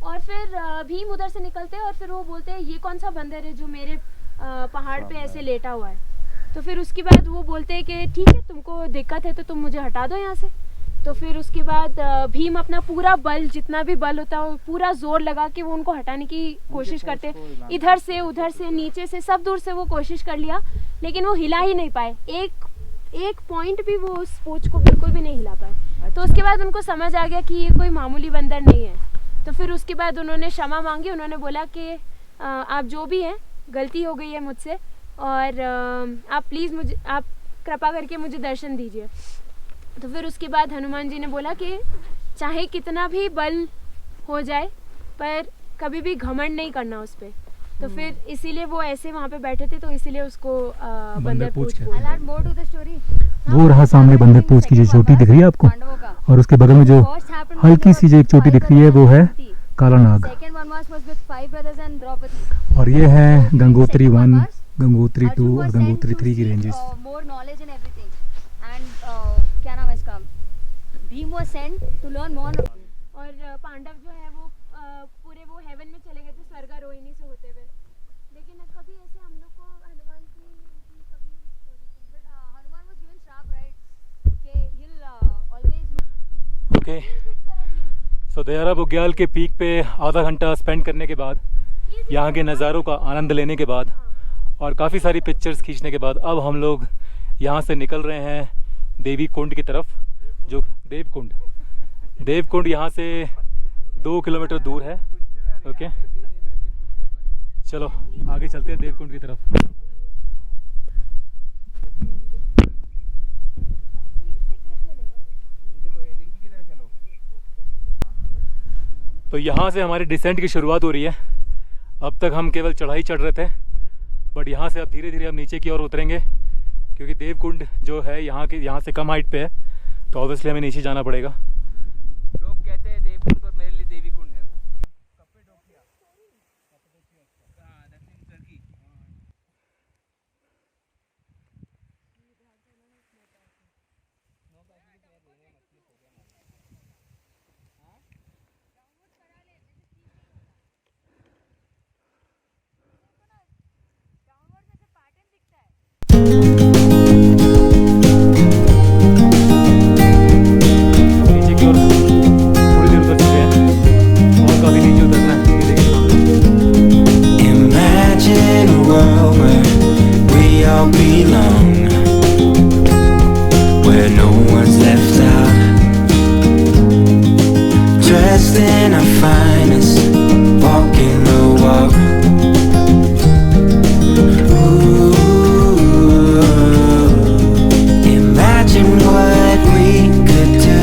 और फिर भीम उधर से निकलते हैं और फिर वो बोलते हैं ये कौन सा बंदर है जो मेरे पहाड़ पे ऐसे लेटा हुआ है। तो फिर उसके बाद वो बोलते हैं कि ठीक है, तुमको दिक्कत है तो तुम मुझे हटा दो यहाँ से। तो फिर उसके बाद भीम अपना पूरा बल, जितना भी बल होता है, वो पूरा जोर लगा के वो उनको हटाने की कोशिश करते हैं। इधर से उधर से नीचे से सब दूर से वो कोशिश कर लिया, लेकिन वो हिला ही नहीं पाए। एक पॉइंट भी वो उस पूंछ को बिल्कुल भी नहीं हिला पाए। तो उसके बाद उनको समझ आ गया कि ये कोई मामूली बंदर नहीं है। तो फिर उसके बाद उन्होंने क्षमा मांगी। उन्होंने बोला कि आप जो भी हैं, गलती हो गई है मुझसे, और आप प्लीज़ मुझे, आप कृपा करके मुझे दर्शन दीजिए। तो फिर उसके बाद हनुमान जी ने बोला कि चाहे कितना भी बल हो जाए पर कभी भी घमंड नहीं करना उस पर। तो फिर इसीलिए वो ऐसे वहाँ पे बैठे थे, तो इसीलिए उसको बंदर पूछ कहते बोलते I'll हैं। add more to the story. वो रहा सामने बंदर पूंछ की जो चोटी दिख रही है आपको, पांडवों का। और उसके बगल में जो First happened हल्की when सी जो एक चोटी दिख रही है वो है काला नाग। Second वनवास was with 5 brothers and Draupadi. और ये है So, गंगोत्री second 1, वनवास, गंगोत्री 2 Arjun और was गंगोत्री sent to 3 की seek, ranges. more knowledge and everything. And क्या नाम है इसका? Bhim was sent to learn more. और पांडव जो है वो पूरे वो हेवन में चले गए थे स्वर्गारोहिणी से होते हुए। लेकिन कभी ऐसे हम लोग को हनुमान की कभी But Hanuman was given shrap, right? Okay, he'll always okay, so Dayara Bugyal के पीक पे आधा घंटा स्पेंड करने के बाद, यहाँ के नज़ारों का आनंद लेने के बाद और काफ़ी सारी पिक्चर्स खींचने के बाद अब हम लोग यहाँ से निकल रहे हैं देवी कुंड की तरफ, जो देव कुंड यहाँ से 2 किलोमीटर दूर है। ओके, चलो आगे चलते हैं देव कुंड की तरफ। तो यहाँ से हमारी डिसेंट की शुरुआत हो रही है। अब तक हम केवल चढ़ाई चढ़ रहे थे, बट यहाँ से अब धीरे धीरे हम नीचे की ओर उतरेंगे, क्योंकि देवकुंड जो है यहाँ से कम हाइट पे है, तो ऑब्वियसली हमें नीचे जाना पड़ेगा। लोग कहते हैं देवकुंड, पर मेरे लिए देवी कुंड है वो। नीचे की ओर थोड़ी देर उतर चुके हैं और काफ़ी नीचे उतरना है। ये देखिए सामने। Imagine a world where we all belong, where no one's left out, dressed in our finest, walking the walk. Ooh, imagine what we could do.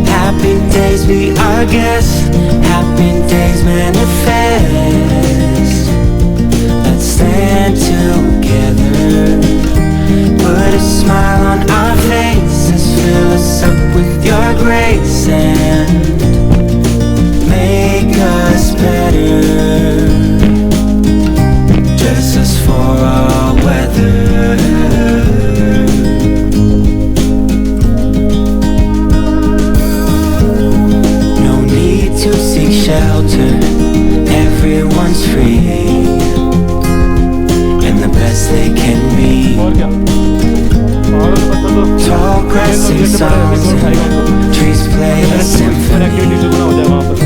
Happy days be our guest, happy days manifest. Let's stand together, put a smile on our faces, fill us up with your grace and make us better. Dress us for all weather. No need to seek shelter, everyone's free, and the best they can be. और क्या, पहाड़ों के पत्थर तो Tall grass sings songs and trees play a connectivity symphony. जो बना हो जाए वहाँ पर।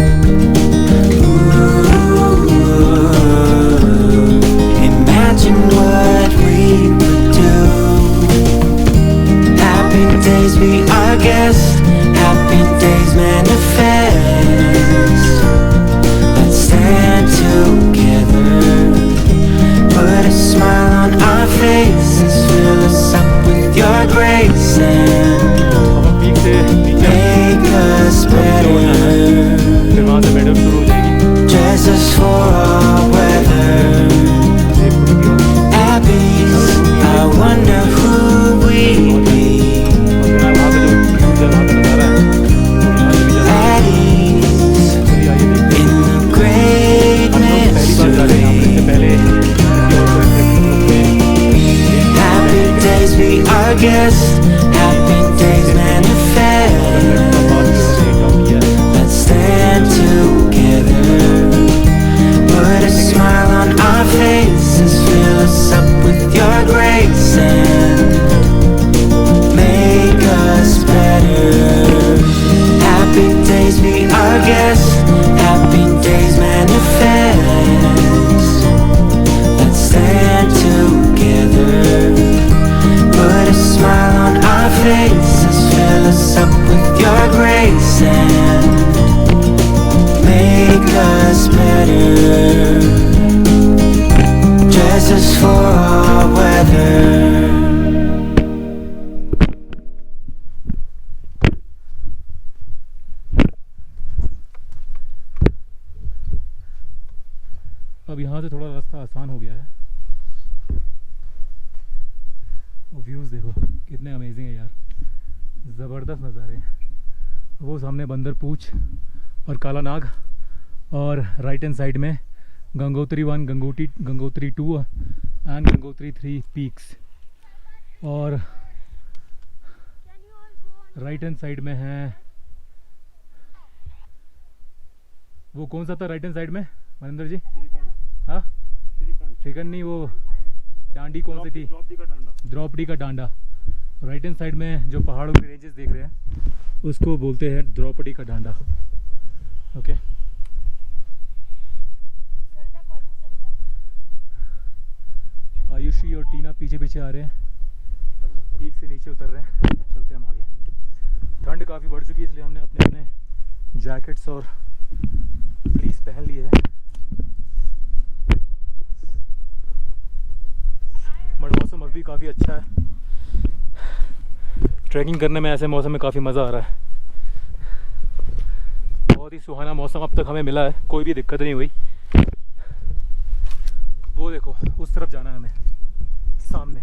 our guest. Happy days manifest. Let's stand together. Put a smile on our faces. Fill us up with your grace and हम peak से नीचे make us better. फिर वहाँ से मैडम शुरू हो जाएगी। Dress us for our weather. Abby's, I wonder who we'll be. और फिर वहाँ पे जो view है, वहाँ का नज़ारा है, तो यहाँ से भी जा सकते At ease हैं। चलिए आइए देखते हैं। in the great हम लोग पहली बार जा रहे हैं यहाँ पे, इससे mystery. पहले Happy days be our guest. Happy days manifest. Let's stand together. Put a smile on our faces. Fill us up with your grace and make us better. Happy days be our guest. Happy days manifest. Let's stand together. Put a smile on our faces. Fill us up with your grace and make us better. Dress us for our weather. अब यहाँ से थोड़ा रास्ता आसान हो गया है। और व्यूज़ देखो कितने अमेजिंग है यार, ज़बरदस्त नज़ारे हैं। वो सामने बंदर पूछ और काला नाग, और राइट हैंड साइड में गंगोत्री 1, गंगोत्री 2 एंड गंगोत्री 3 पीक्स। और राइट हैंड साइड में है वो कौन सा था राइट हैंड साइड में मनिंदर जी? हाँ श्रीखंड नहीं, वो डांडी कौन सी थी? द्रौपदी का डांडा। राइट हैंड साइड में जो पहाड़ों के रेंजेस देख रहे हैं उसको बोलते हैं द्रौपदी का डांडा। ओके आयुषी और टीना पीछे पीछे आ रहे हैं, पीक से नीचे उतर रहे हैं। चलते हैं हम आगे। ठंड काफ़ी बढ़ चुकी है इसलिए हमने अपने अपने जैकेट्स और फ्लीस पहन लिए हैं। बट मौसम अभी काफ़ी अच्छा है, ट्रैकिंग करने में ऐसे मौसम में काफ़ी मज़ा आ रहा है। बहुत ही सुहाना मौसम अब तक हमें मिला है, कोई भी दिक्कत नहीं हुई। वो देखो उस तरफ जाना है हमें, सामने।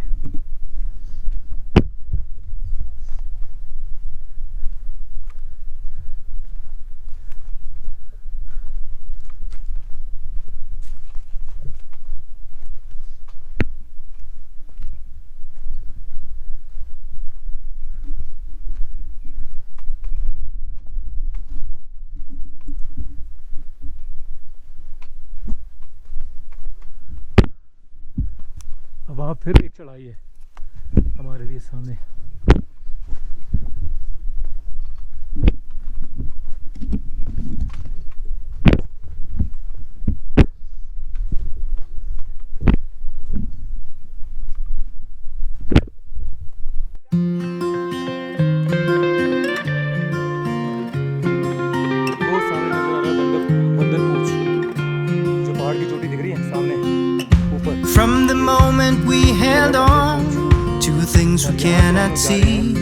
वहाँ फिर एक चढ़ाई है हमारे लिए सामने। वो सामने नजर आ रहा है बंदर पूछ, जो पहाड़ की चोटी दिख रही है सामने ऊपर। From the moment we held on to things we cannot see,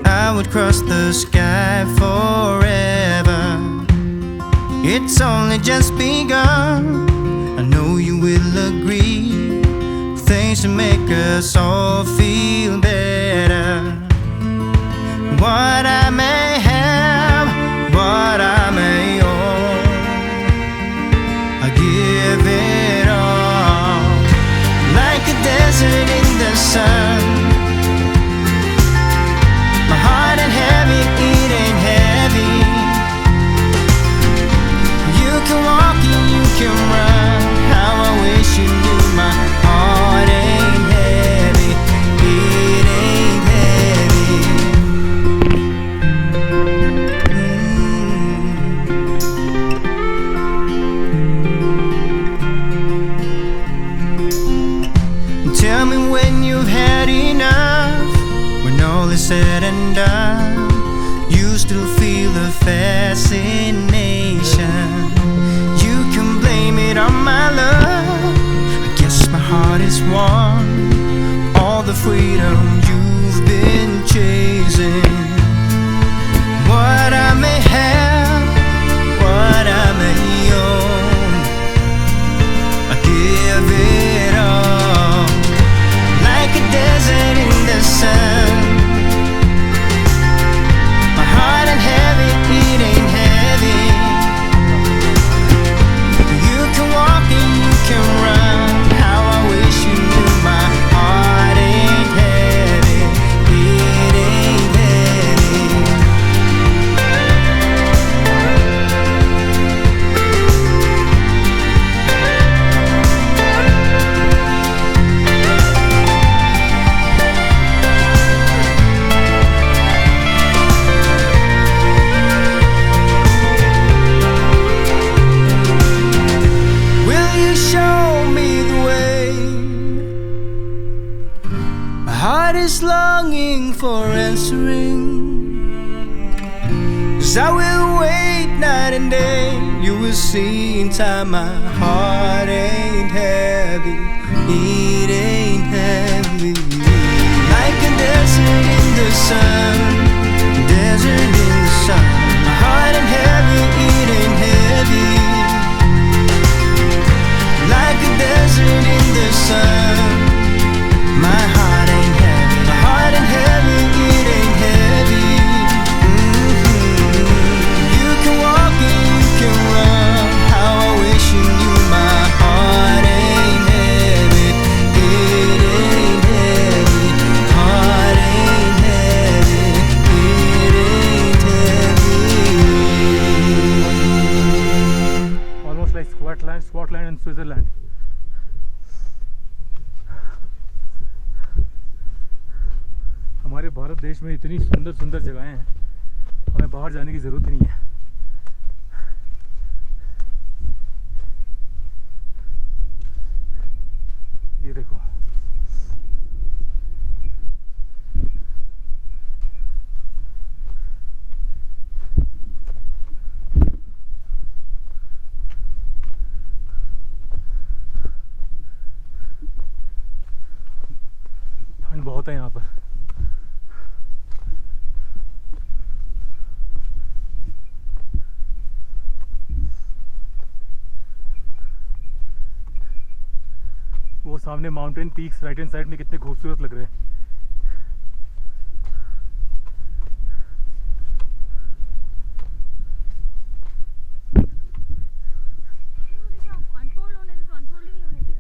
I would cross the sky forever. It's only just begun. I know you will agree. Things to make us all feel better. What I may have, what I may own, I give it all. Like a desert in the sun, my heart ain't heavy, it ain't heavy. You can walk and you can run. How I wish you knew my heart ain't heavy, it ain't heavy. you still feel the fascination. You can blame it on my love. I guess my heart is won. All the freedom you've been chasing. What I may have, what I may own, I give it all. Like a desert in the sun. My heart ain't heavy, it ain't heavy. You can walk and you can run. How I wish you knew my heart ain't heavy, it ain't heavy. Will you show me the way? My heart is longing for answering. 'Cause I will wait night and day. You will see in time my heart ain't heavy, it ain't heavy. Like a desert in the sun, desert in the sun. My heart ain't heavy, it ain't heavy. Like a desert in the sun. My heart ain't heavy, my heart ain't heavy, it ain't heavy. You can walk and you can run. How I wish you knew my heart ain't heavy, it ain't heavy. Heart ain't heavy, it ain't heavy. Almost like Scotland and Switzerland. हमारे भारत देश में इतनी सुंदर सुंदर जगहें हैं, हमें बाहर जाने की ज़रूरत नहीं है। ये देखो, ठंड बहुत है यहाँ पर। वो सामने mountain peaks right hand side में कितने खूबसूरत लग रहे हैं। अनफोल्ड होने दे, तो अनफोल्ड ही नहीं होने दे रहा।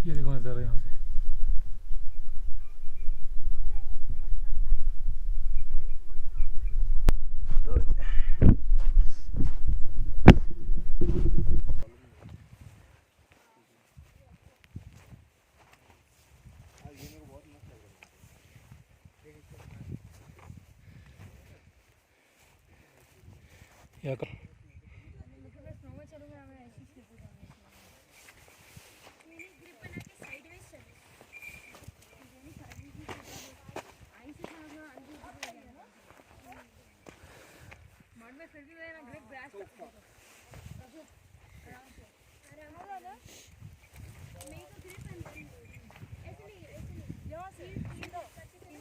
ये देखो नज़ारा यहाँ से। यहाँ का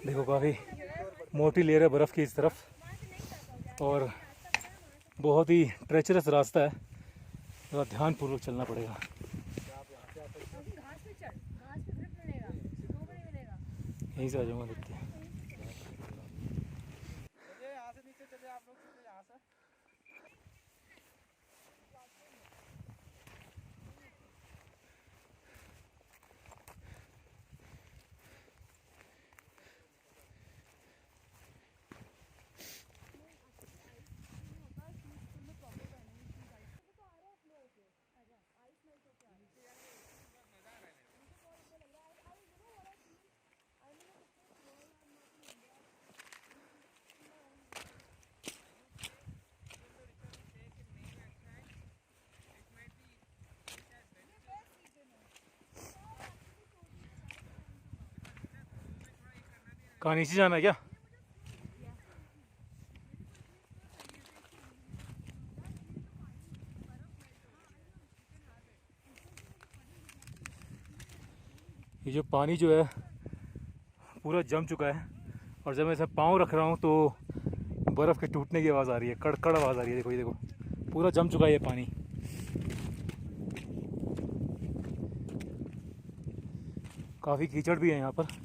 देखो, काफ़ी मोटी लेयर है बर्फ़ की इस तरफ और बहुत ही ट्रेचरस रास्ता है, थोड़ा ध्यानपूर्वक चलना पड़ेगा। यहीं से आ जाऊँगा, देखते हैं। कहाँ नीचे जाना है क्या? ये जो पानी जो है पूरा जम चुका है, और जब मैं इसमें पाँव रख रहा हूँ तो बर्फ़ के टूटने की आवाज़ आ रही है, कड़कड़ आवाज़ आ रही है। देखो ये देखो, पूरा जम चुका है ये पानी। काफ़ी कीचड़ भी है यहाँ पर।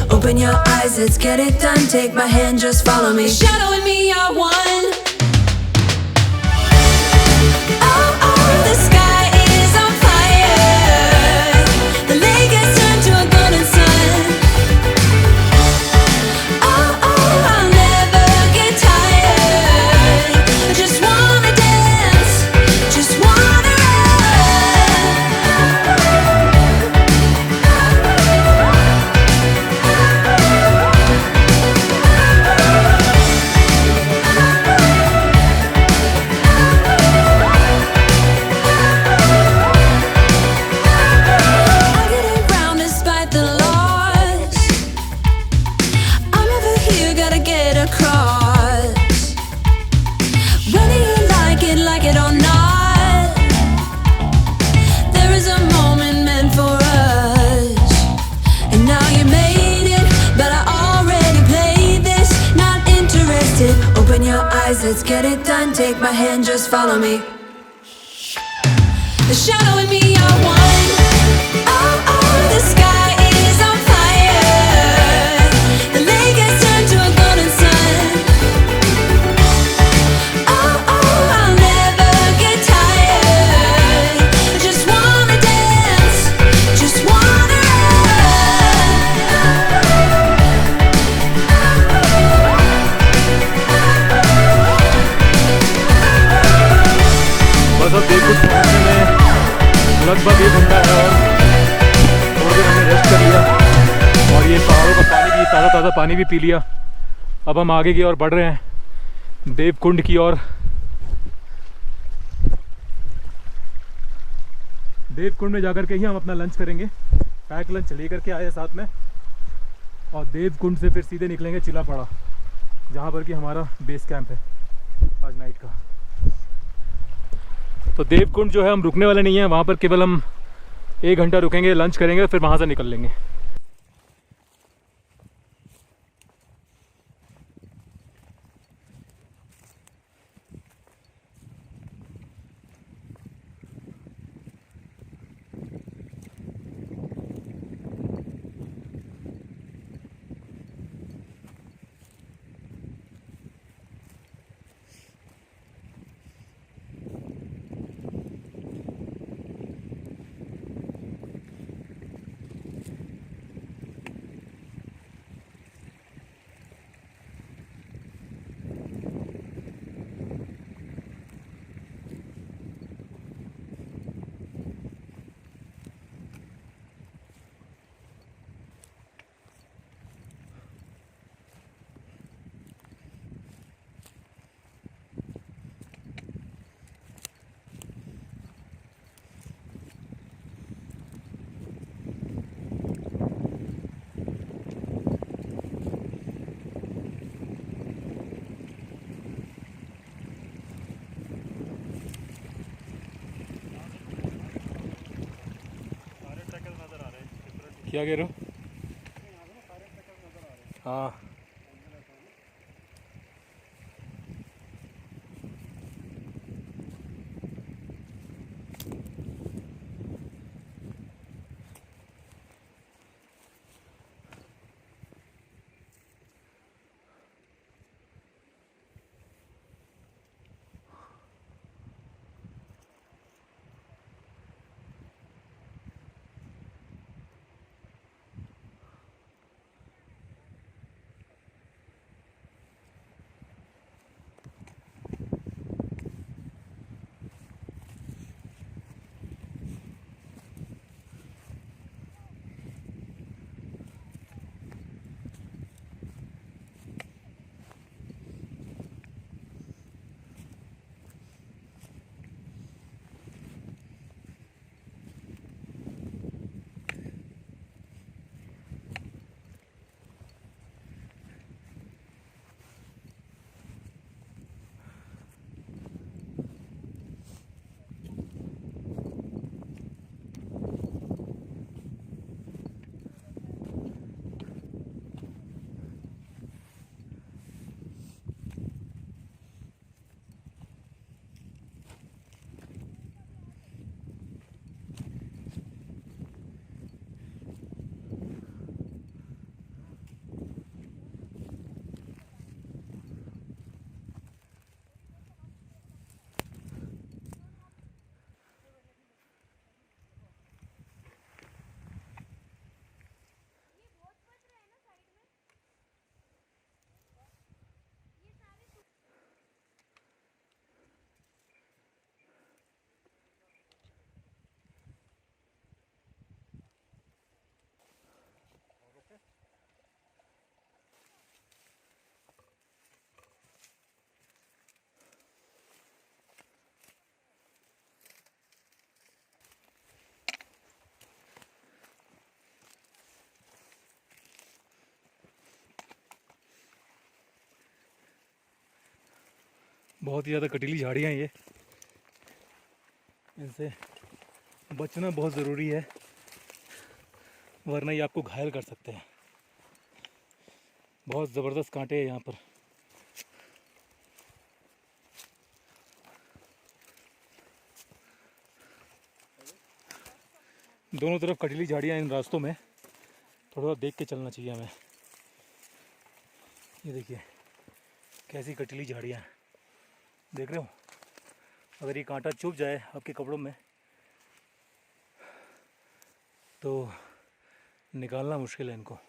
Open your eyes, let's get it done. Take my hand, just follow me. Shadow and me are one. Oh, oh, the sky is on fire. The lake has turned to a golden sun. Oh, oh, I'll never get tired. I just wanna dance, just wanna let's get it done. Take my hand, just follow me. The shadow and me are one. Oh, oh, the sky is on fire. The lake has turned to a golden sun. Oh, oh, I'll never get tired. I just wanna dance, just wanna बस अब देवकुंड पहुँचने में लगभग 1 घंटा है, और थोड़ी देर हमने रेस्ट कर लिया और ये पहाड़ों का पानी भी, ताज़ा ताज़ा पानी भी पी लिया। अब हम आगे की ओर बढ़ रहे हैं, देवकुंड की ओर। देवकुंड में जाकर के ही हम अपना लंच करेंगे। पैक लंच लेकर के आए साथ में, और देवकुंड से फिर सीधे निकलेंगे चिलापाड़ा, जहाँ पर कि हमारा बेस कैंप है आज नाइट का। तो देवकुंड जो है हम रुकने वाले नहीं हैं, वहाँ पर केवल हम 1 घंटा रुकेंगे, लंच करेंगे, फिर वहाँ से निकल लेंगे। क्या कह रहे हो? हाँ बहुत ही ज़्यादा कटीली झाड़ियाँ हैं ये, इनसे बचना बहुत ज़रूरी है वरना ये आपको घायल कर सकते हैं। बहुत ज़बरदस्त कांटे हैं यहाँ पर। दोनों तरफ कटीली झाड़ियाँ इन रास्तों में, थोड़ा देख के चलना चाहिए हमें। ये देखिए कैसी कटीली झाड़ियाँ हैं, देख रहे हो? अगर ये कांटा चुभ जाए आपके कपड़ों में तो निकालना मुश्किल है इनको।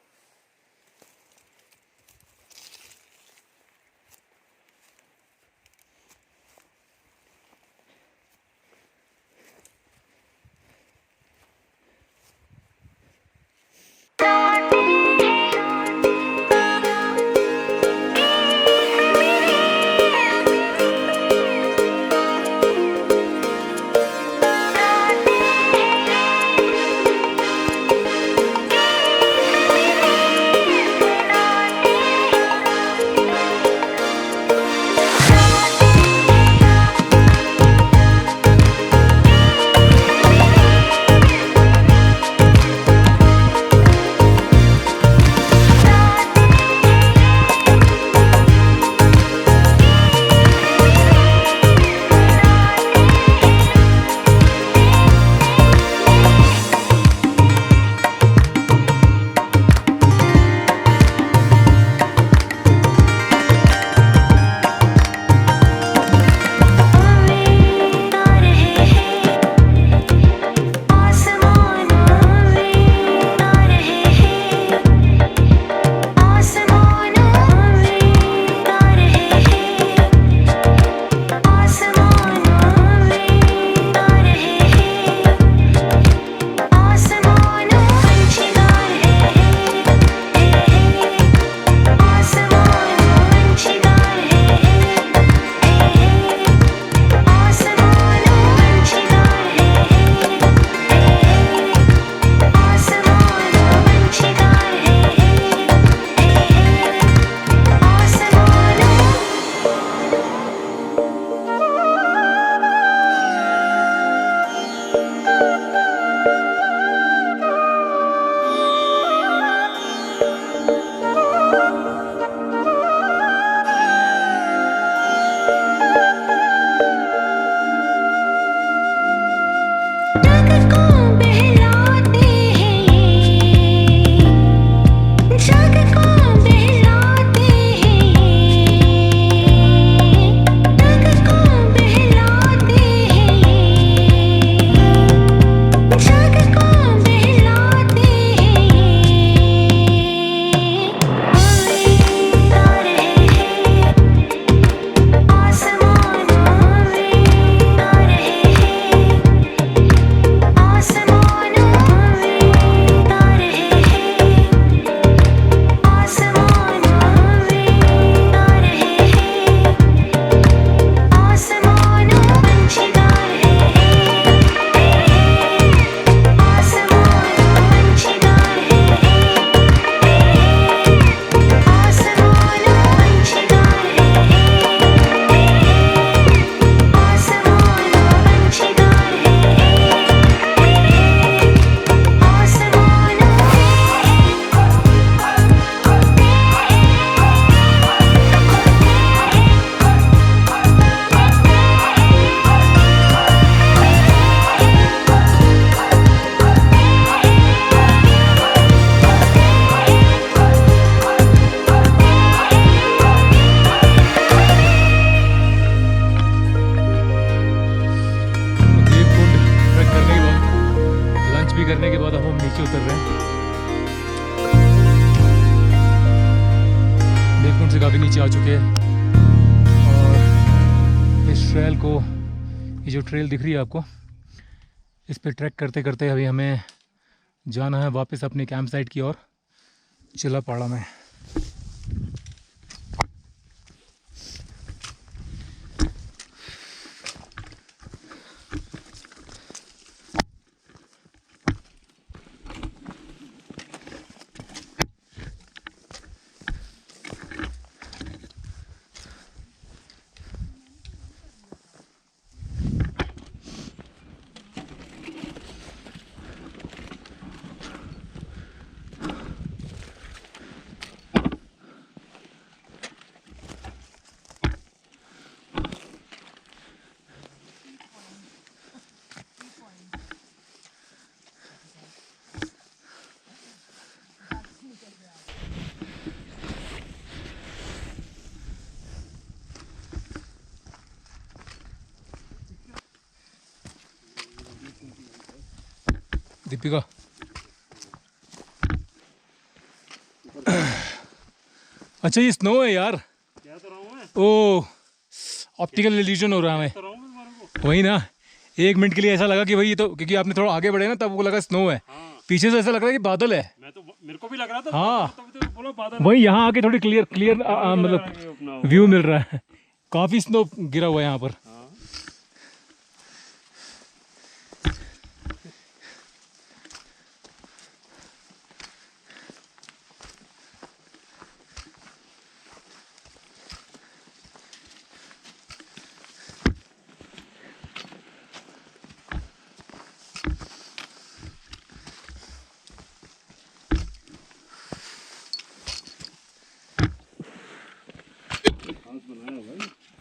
से काफ़ी नीचे आ चुके हैं और इस ट्रेल को, ये जो ट्रेल दिख रही है आपको, इस पे ट्रैक करते करते अभी हमें जाना है वापस अपने कैंप साइट की ओर, चिलापाड़ा में। दीपिका, अच्छा ये स्नो है यार। क्या तो रहा हूँ मैं, ओ, ऑप्टिकल इल्यूजन हो रहा है तो रहा हूँ मैं तुम्हारे को। वही ना, 1 मिनट के लिए ऐसा लगा कि भाई ये तो, क्योंकि आपने थोड़ा आगे बढ़े ना तब वो लगा स्नो है, हाँ, पीछे से ऐसा लग रहा है कि बादल है। मैं तो, मेरे को भी लग रहा था। हाँ। तभी तो बोला बादल। वही यहाँ आके थोड़ी क्लियर मतलब अपना व्यू मिल रहा है, काफ़ी स्नो गिरा हुआ है यहाँ पर।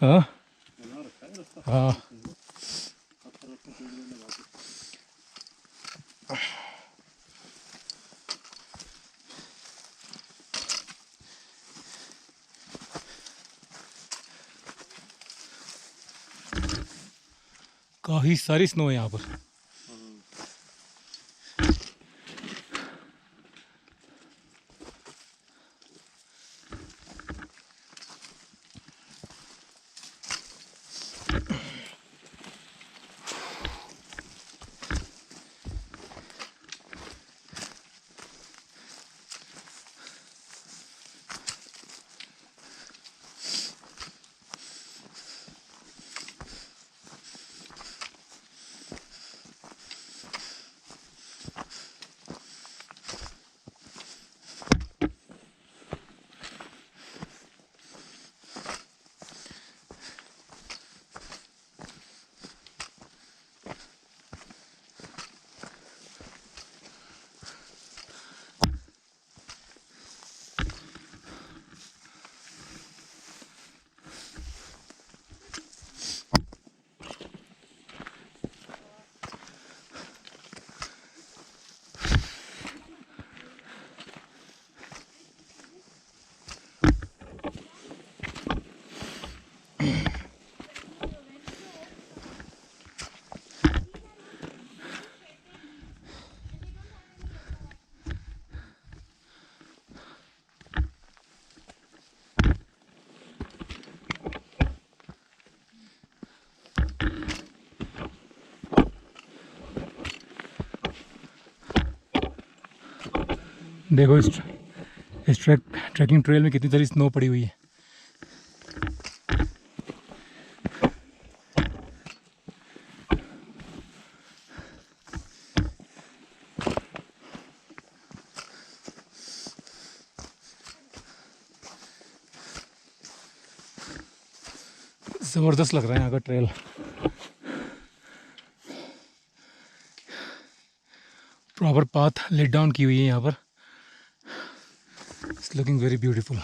हाँ। हाँ हाँ, काफ़ी सारी स्नो है यहाँ पर। देखो इस ट्रैकिंग ट्रेल में कितनी सारी स्नो पड़ी हुई है। ज़बरदस्त लग रहा है यहाँ का trail, proper path laid down की हुई है यहाँ पर। It's looking very beautiful.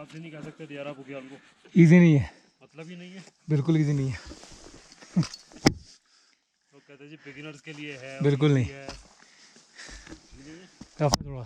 नाम से नहीं कह सकते दयारा बुग्याल को, ईजी नहीं है, मतलब ही नहीं है। बिल्कुल ईजी नहीं है, लोग कहते हैं जी बिगिनर्स के लिए है, बिल्कुल और नहीं। easy है। टफ है थोड़ा।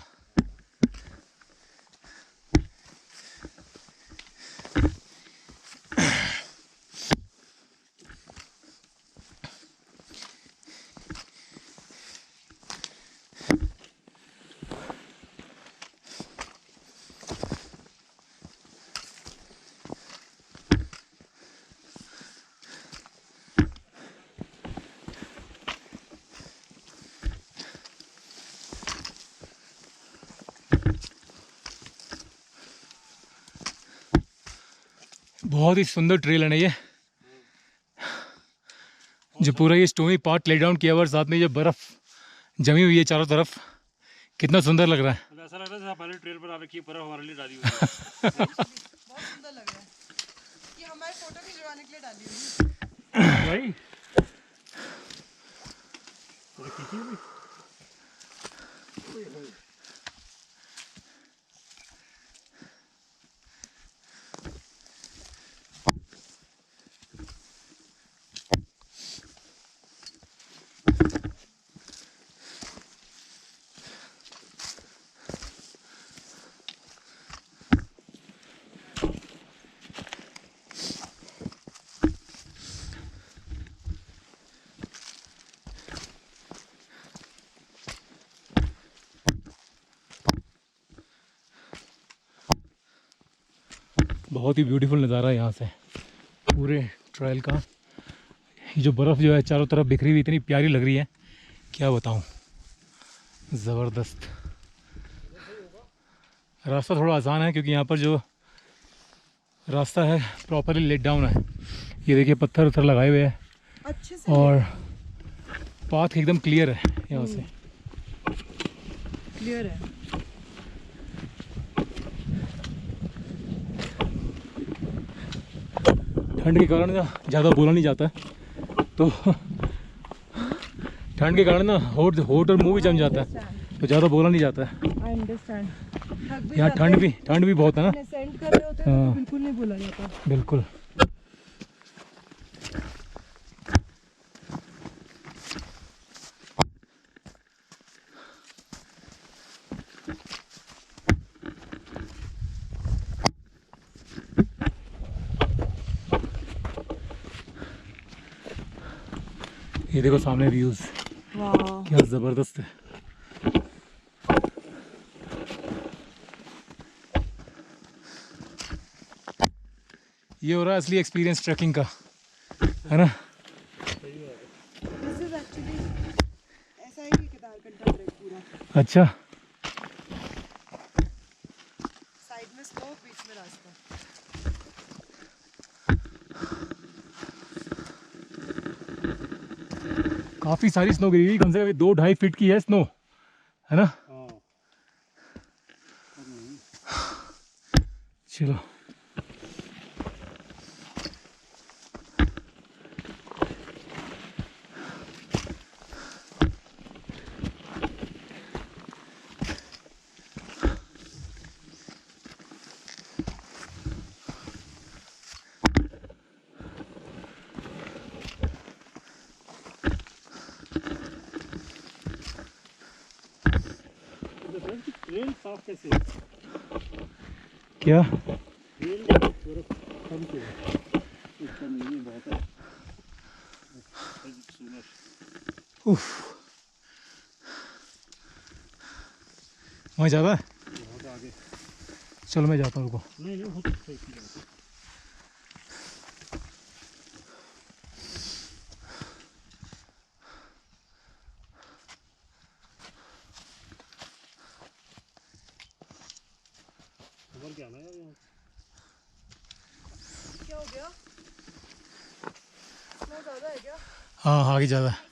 बहुत ही सुंदर ट्रेल है ना ये, जो पूरा ये स्टोनी पार्ट ले डाउन किया हुआ और साथ में ये बर्फ जमी हुई है चारों तरफ, कितना सुंदर लग रहा है। अब ऐसा लग रहा है जैसे पहले ट्रेल पर आ रखी है, पर हमारे लिए डाली हुई है। बहुत सुंदर लग रहा है, ये हमारे फोटो खिंचवाने के लिए डाली हुई है। भाई थोड़ी खींची हुई। बहुत ही ब्यूटीफुल नज़ारा है यहाँ से पूरे ट्रायल का। ये जो बर्फ़ जो है चारों तरफ बिखरी हुई इतनी प्यारी लग रही है, क्या बताऊँ, ज़बरदस्त। रास्ता थोड़ा आसान है क्योंकि यहाँ पर जो रास्ता है प्रॉपरली लेट डाउन है। ये देखिए पत्थर उत्थर लगाए हुए हैं अच्छे से और पाथ एकदम क्लियर है यहाँ से। क्लियर है। ठंड के कारण ना ज़्यादा बोला नहीं जाता, तो ठंड के कारण ना होठ और मुंह भी जम जाता है, तो ज़्यादा बोला नहीं जाता है। I understand. यहाँ ठंड भी बहुत है ना। सेंड कर रहे होते हैं हाँ। तो बिल्कुल नहीं बोला जाता। बिल्कुल। ये देखो सामने व्यूज, वाह क्या जबरदस्त है। ये हो रहा है असली एक्सपीरियंस ट्रैकिंग का, है ना। दिस इज एक्चुअली ऐसा ही केदारकंठा ट्रैक पूरा। अच्छा, साइड में स्लो, बीच में रास्ता। काफ़ी सारी स्नो गिरी हुई, कम से कम 2-2.5 फीट की है स्नो, है ना। चलो ट्रेल साफ कैसे? क्या ट्रेल बर्फ कम क्यों है? कम नहीं है, बहुत है। उफ, वहाँ ज़्यादा है। बहुत आगे। चलो मैं जाता हूँ, रुको। नहीं नहीं, बहुत सही है। क्या ना यार यहाँ क्या हो गया? स्नो ज़्यादा है क्या? हाँ आगे ज़्यादा है।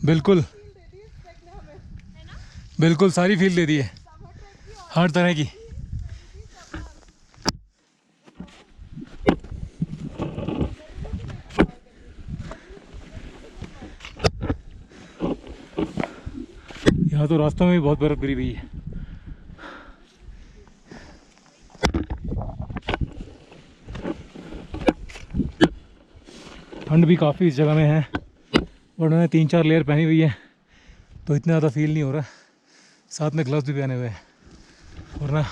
बिल्कुल बिल्कुल सारी फील दे दी है, हर तरह की। यहाँ तो रास्तों में भी बहुत बर्फ गिरी हुई है। ठंड भी काफ़ी इस जगह में है और उन्होंने 3-4 लेयर पहनी हुई है तो इतना ज़्यादा फील नहीं हो रहा। साथ में ग्लव्स भी पहने हुए हैं और ना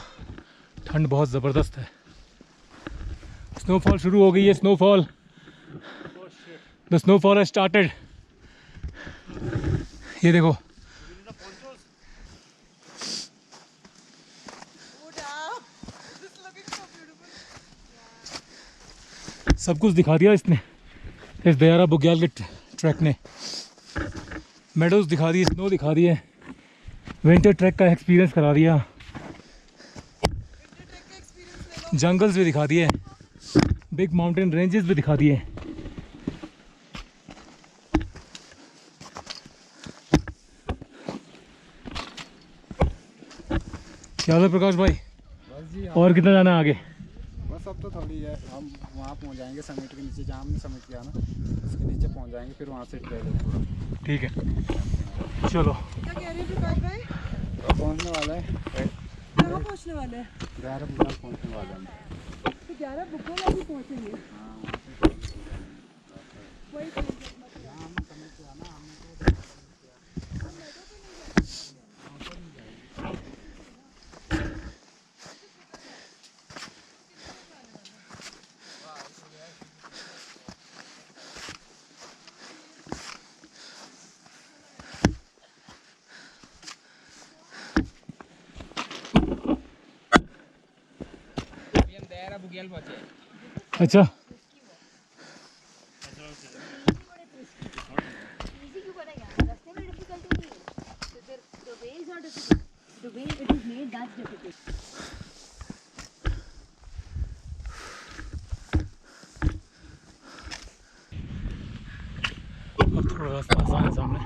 ठंड बहुत ज़बरदस्त है। स्नोफॉल शुरू हो गई है, snowfall, the snowfall has started. ये देखो सब कुछ दिखा दिया इसने, इस दयारा बुग्याल के ट्रैक ने। मेडोज दिखा दिए, स्नो दिखा दिए, विंटर ट्रैक का एक्सपीरियंस करा दिया, जंगल्स भी दिखा दिए, बिग माउंटेन रेंजेस भी दिखा दिए। क्या है प्रकाश भाई, बस जी और कितना जाना है आगे? बस अब तो थोड़ी है, हम वहाँ पहुँच जाएंगे समिट के नीचे, जहाँ हमने समिट किया ना उसके नीचे पहुँच जाएंगे, फिर वहाँ से ट्रेल है पूरा। ठीक है चलो। क्या कह रहे हैं प्रकाश भाई? पहुँचने वाला है, कहाँ पहुँचने वाले हैं? 11 बजे पहुँचने वाला है। तो 11 बुग्याल अभी पहुँचेंगे। वही अभी हम दयारा बुग्याल पहुंचे। अच्छा Easy क्यों बनेगा? रास्ते में difficulty नहीं है। तो फिर the way is not difficult. The way it is made, that's difficult. अब थोड़ा रास्ता आसान है सामने।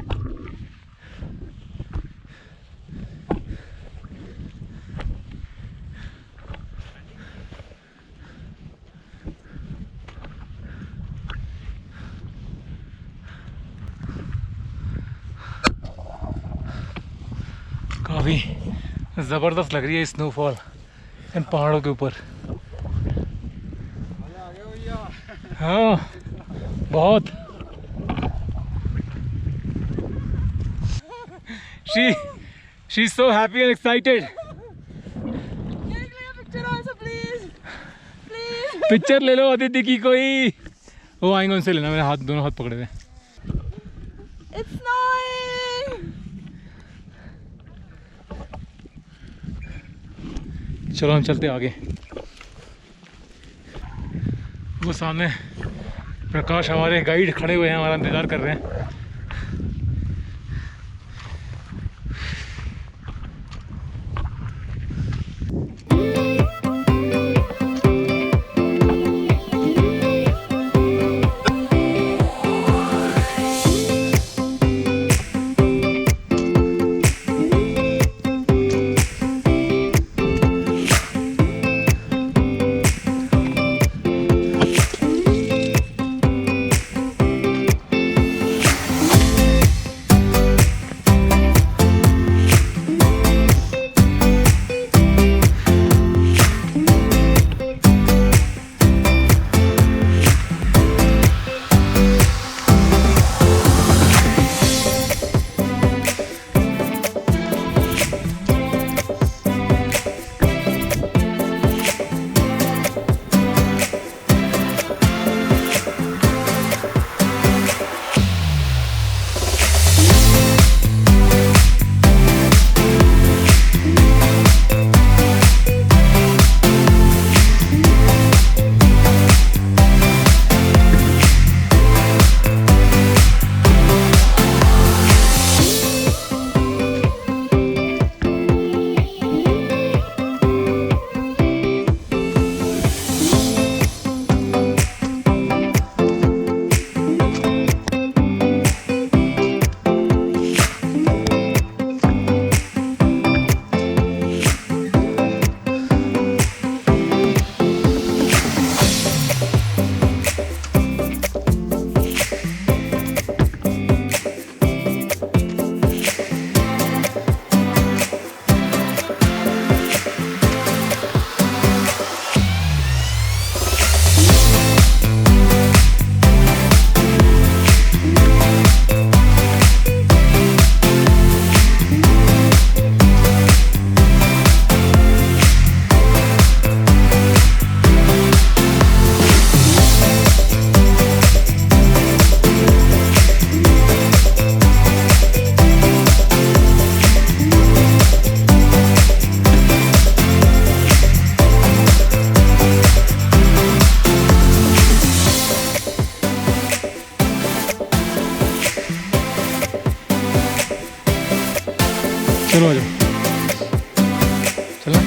काफ़ी ज़बरदस्त लग रही है स्नोफॉल इन पहाड़ों के ऊपर। हाँ बहुत। She is so happy and excited. Picture also please please. Picture ले लो अदिति की कोई, वो आएंगे उनसे लेना, मेरे हाथ दोनों हाथ पकड़े हुए। It's snowing. चलो हम चलते आगे। वो सामने प्रकाश हमारे गाइड खड़े हुए हैं, हमारा इंतज़ार कर रहे हैं। चलो आ जाओ, चलो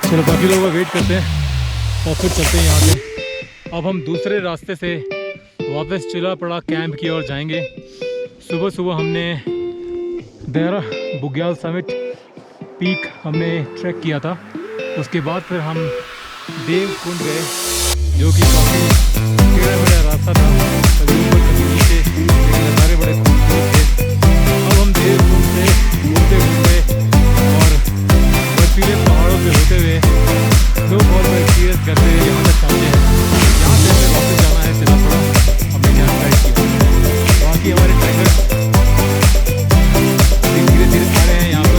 चलो बाकी लोगों का वेट करते हैं और फिर चलते हैं यहाँ से। अब हम दूसरे रास्ते से वापस चिलापड़ा कैंप की ओर जाएंगे। सुबह सुबह हमने दयारा बुग्याल समिट पीक हमने ट्रैक किया था। उसके बाद फिर हम देवकुंड गए, जो कि काफ़ी टेढ़ा मेढ़ा रास्ता था, कभी ऊपर कभी नीचे, लेकिन नज़ारे बड़े खूबसूरत थे। अब हम देवकुंड से घूमते घूमते और बर्फीले पहाड़ों से होते हुए स्नोफॉल को एक्सपीरियंस करते हुए यहाँ तक पहुँचे हैं। यहाँ से हमें वापस जाना है चिलापड़ा। हमने कैंप राइड किया। बाकी हमारे ट्रैकर धीरे धीरे आ रहे हैं यहाँ पर।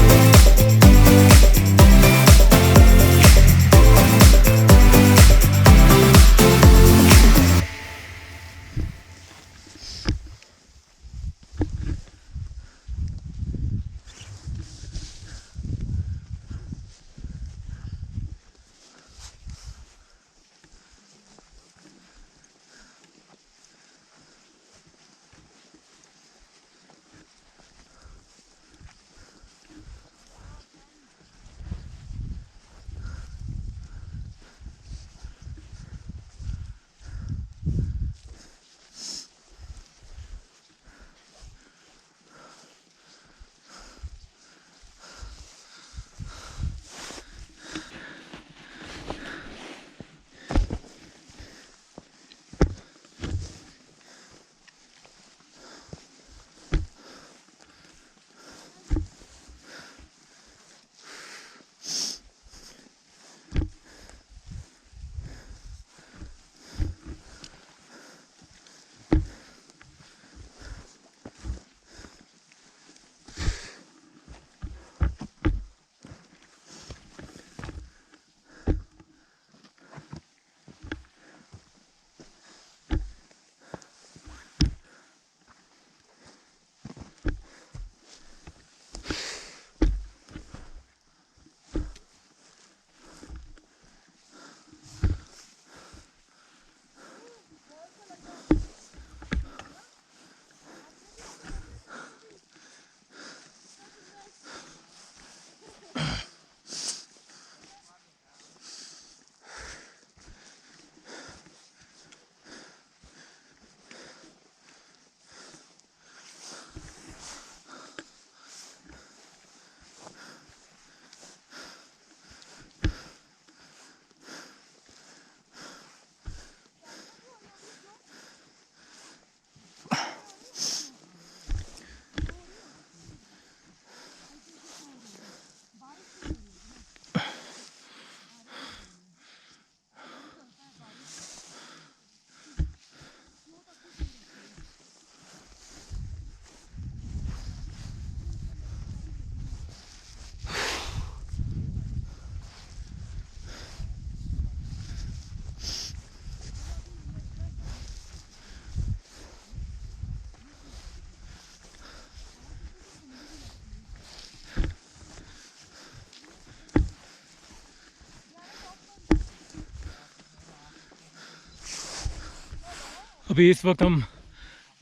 अभी इस वक्त हम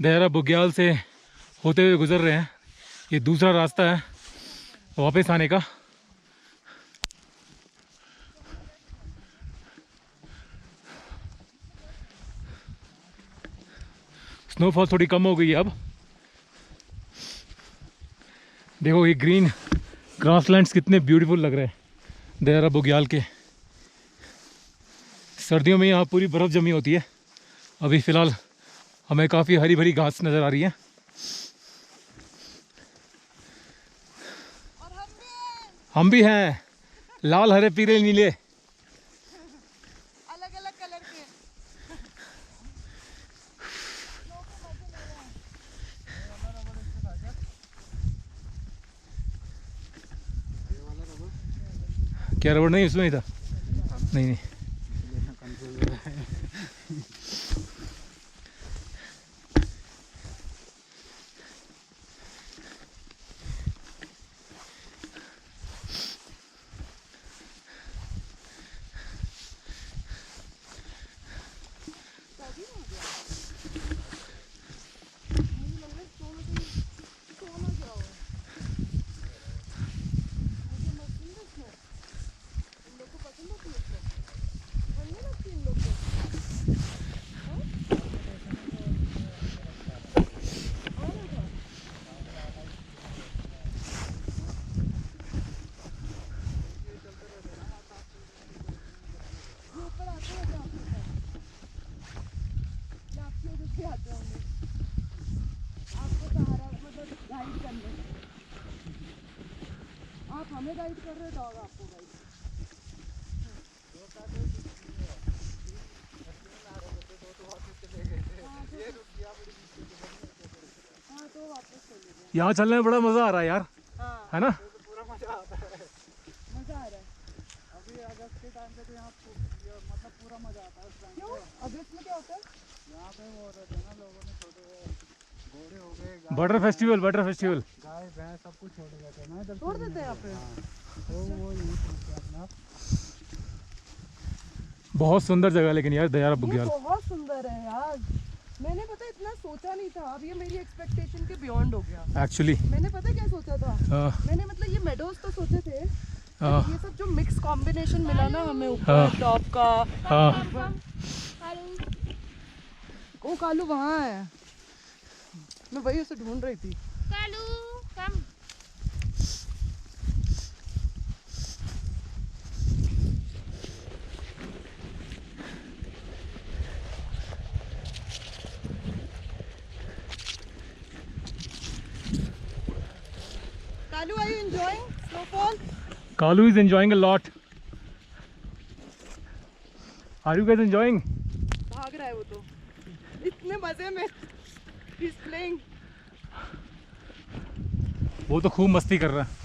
दयारा बुग्याल से होते हुए गुजर रहे हैं। ये दूसरा रास्ता है वापस आने का। स्नोफॉल थोड़ी कम हो गई है अब। देखो ये ग्रीन ग्रासलैंड्स कितने ब्यूटीफुल लग रहे हैं दयारा बुग्याल के। सर्दियों में यहाँ पूरी बर्फ़ जमी होती है। अभी फ़िलहाल हमें काफ़ी हरी भरी घास नज़र आ रही है। और हम भी हैं, लाल हरे पीले नीले अलग अलग कलर के। क्या रबड़ नहीं उसमें ही था? नहीं नहीं भी आते होंगे आपको सहारा मतलब गाइड करने। आप हमें गाइड कर रहे हो, डॉग आपको गाइड। हाँ तो वापस चले गए। यहाँ चलने में बड़ा मज़ा आ रहा है यार, हाँ है ना? पूरा मजा आता है। मज़ा आ रहा है। अभी अगस्त के टाइम पे तो यहाँ मतलब पूरा मजा आता है उस टाइम। क्यों अगस्त में क्या होता है? यहाँ पे वो रहते हैं ना, लोगों ने छोटे घोड़े हो गए, बटर फेस्टिवल, बटर फेस्टिवल। गाय भैंस सब कुछ छोड़ देते हैं ना इधर। छोड़ देते हैं यहाँ पे। तो वो यूज करते हैं अपना। बहुत सुंदर जगह लेकिन यार दयारा ये बुग्याल। बहुत सुंदर है यार। मैंने पता इतना सोचा नहीं था, अब ये मेरी एक्सपेक्टेशन के बियॉन्ड हो गया। एक्चुअली मैंने पता क्या सोचा था, मैंने मतलब ये मेडोज तो सोचे थे, ये सब जो मिक्स कॉम्बिनेशन मिला ना हमें ऊपर टॉप का। ओ कालू वहाँ है, मैं वही उसे ढूंढ रही थी। कालू कम। Kalu are you enjoying snowfall? Kalu is enjoying a lot. Are you guys enjoying? भाग रहा है वो तो इतने मजे में। He's playing. वो तो खूब मस्ती कर रहा है।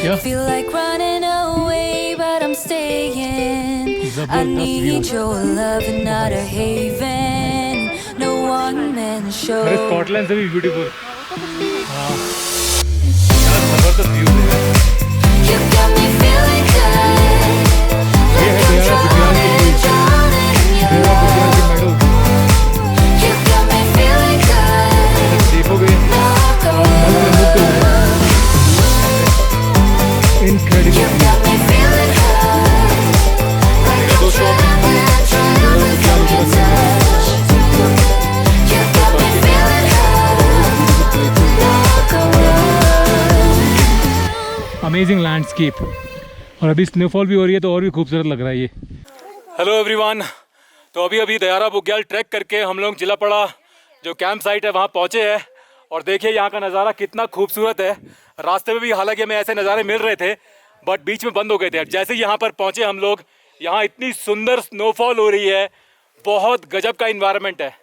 क्या? Feel like running away, but I'm staying. I need your love and not a haven. No one man show. अरे स्कॉटलैंड से भी ब्यूटीफुल। हाँ यार जबरदस्त व्यू है। You got me feeling good. ये है दयारा बुग्याल की व्यू। दयारा बुग्याल की मेडो। You got me feeling good. देखोगे आप मुग्ध हो जाओगे। Incredible. Got me feeling good. मेरे दोस्तों You got me feeling good. Amazing landscape और अभी स्नोफॉल भी हो रही है तो और भी खूबसूरत लग रहा है ये। हेलो एवरीवन, तो अभी दयारा बुग्याल ट्रैक करके हम लोग जिलापड़ा जो कैंप साइट है वहाँ पहुँचे हैं और देखिए यहाँ का नज़ारा कितना खूबसूरत है। रास्ते में भी हालांकि हमें ऐसे नज़ारे मिल रहे थे बट बीच में बंद हो गए थे। जैसे ही यहाँ पर पहुँचे हम लोग, यहाँ इतनी सुंदर स्नोफॉल हो रही है, बहुत गजब का इन्वायरमेंट है।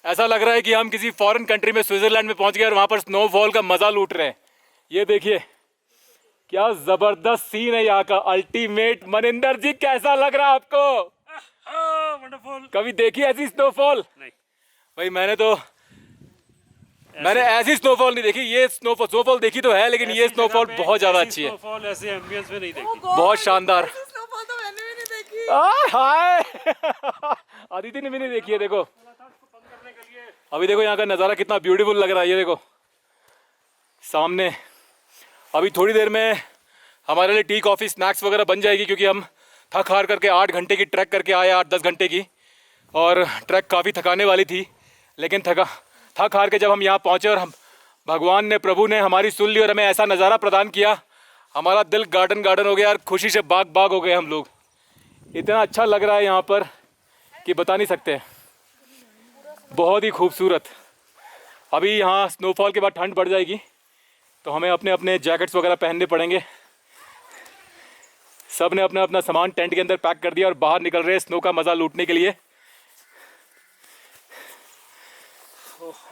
ऐसा लग रहा है कि हम किसी फॉरेन कंट्री में स्विट्ज़रलैंड में पहुँच गए और वहाँ पर स्नोफॉल का मज़ा लूट रहे हैं। ये देखिए क्या ज़बरदस्त सीन है यहाँ का, अल्टीमेट। मनिंदर जी कैसा लग रहा है आपको? वंडरफुल। कभी देखी ऐसी स्नोफॉल? नहीं भाई मैंने ऐसी स्नोफॉल नहीं देखी। ये स्नोफॉल देखी तो है लेकिन ये स्नोफॉल बहुत ज़्यादा अच्छी है, स्नोफॉल ऐसे एम्बियंस में नहीं देखी। बहुत शानदार। स्नोफॉल तो मैंने भी नहीं देखी। हाय आदिति ने भी नहीं देखी है। देखो अभी देखो यहाँ का नज़ारा कितना ब्यूटीफुल लग रहा है। ये देखो सामने अभी थोड़ी देर में हमारे लिए टी कॉफ़ी स्नैक्स वगैरह बन जाएगी क्योंकि हम थक हार करके 8 घंटे की ट्रैक करके आए, 8-10 घंटे की, और ट्रैक काफ़ी थकाने वाली थी। लेकिन थक हार के जब हम यहाँ पहुँचे और हम भगवान ने, प्रभु ने हमारी सुन ली और हमें ऐसा नज़ारा प्रदान किया, हमारा दिल गार्डन हो गया और खुशी से बाग हो गए हम लोग। इतना अच्छा लग रहा है यहाँ पर कि बता नहीं सकते, बहुत ही खूबसूरत। अभी यहाँ स्नोफॉल के बाद ठंड बढ़ जाएगी तो हमें अपने अपने जैकेट्स वगैरह पहनने पड़ेंगे। सब ने अपना अपना सामान टेंट के अंदर पैक कर दिया और बाहर निकल रहे हैं स्नो का मज़ा लूटने के लिए।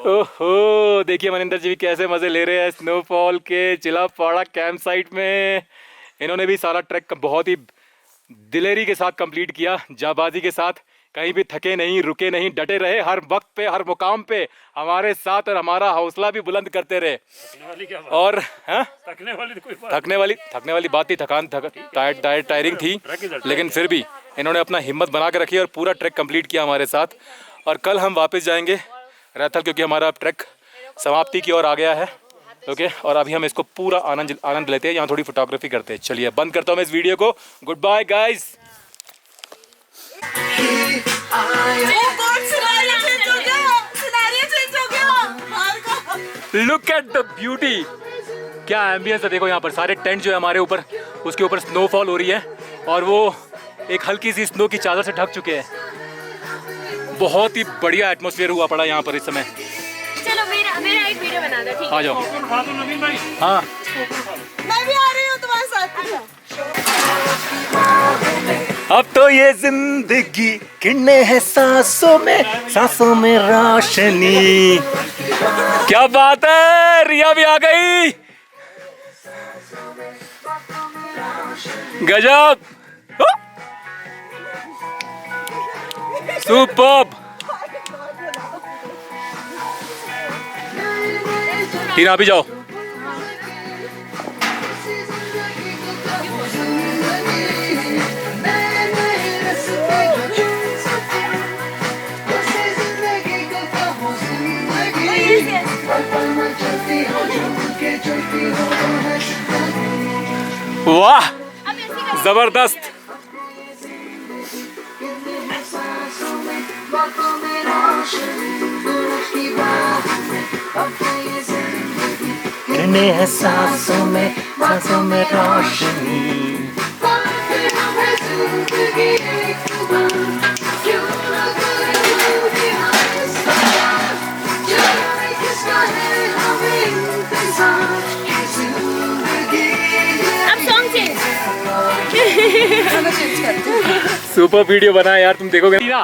ओहो देखिए मनिंदर जी भी कैसे मज़े ले रहे हैं स्नोफॉल के जिलापाड़ा कैंप साइट में। इन्होंने भी सारा ट्रैक बहुत ही दिलेरी के साथ कंप्लीट किया, जाबाजी के साथ, कहीं भी थके नहीं, रुके नहीं, डटे रहे, हर वक्त पे हर मुकाम पे हमारे साथ और हमारा हौसला भी बुलंद करते रहे। और थकने वाली कोई बात, थकने वाली बात थी, थकान टायरिंग थी, लेकिन फिर भी इन्होंने अपना हिम्मत बना के रखी और पूरा ट्रैक कंप्लीट किया हमारे साथ। और कल हम वापस जाएंगे रैथल क्योंकि हमारा ट्रैक समाप्ति की ओर आ गया है। ओके, और अभी हम इसको पूरा आनंद लेते हैं, यहाँ थोड़ी फोटोग्राफी करते हैं। चलिए बंद करता हूँ मैं इस वीडियो को। Goodbye guys. Look at the beauty, क्या एम्बियंस है। देखो यहाँ पर सारे टेंट जो है हमारे ऊपर, उसके ऊपर स्नोफॉल हो रही है और वो एक हल्की सी स्नो की चादर से ढक चुके हैं। बहुत ही बढ़िया एटमॉस्फेयर हुआ पड़ा यहाँ पर इस समय। चलो मेरा एक वीडियो बना दो, ठीक आ जाओ। नवीन भाई, हाँ मैं भी आ रही हूँ तुम्हारे साथ। अब तो ये जिंदगी किन्ने है सांसों में रोशनी। क्या बात है, रिया भी आ गई, गजब, सुपर्ब। टीना भी जाओ। वाह जबरदस्त। है सांसों में रोशनी। सुपर वीडियो बना यार, तुम देखोगे ना।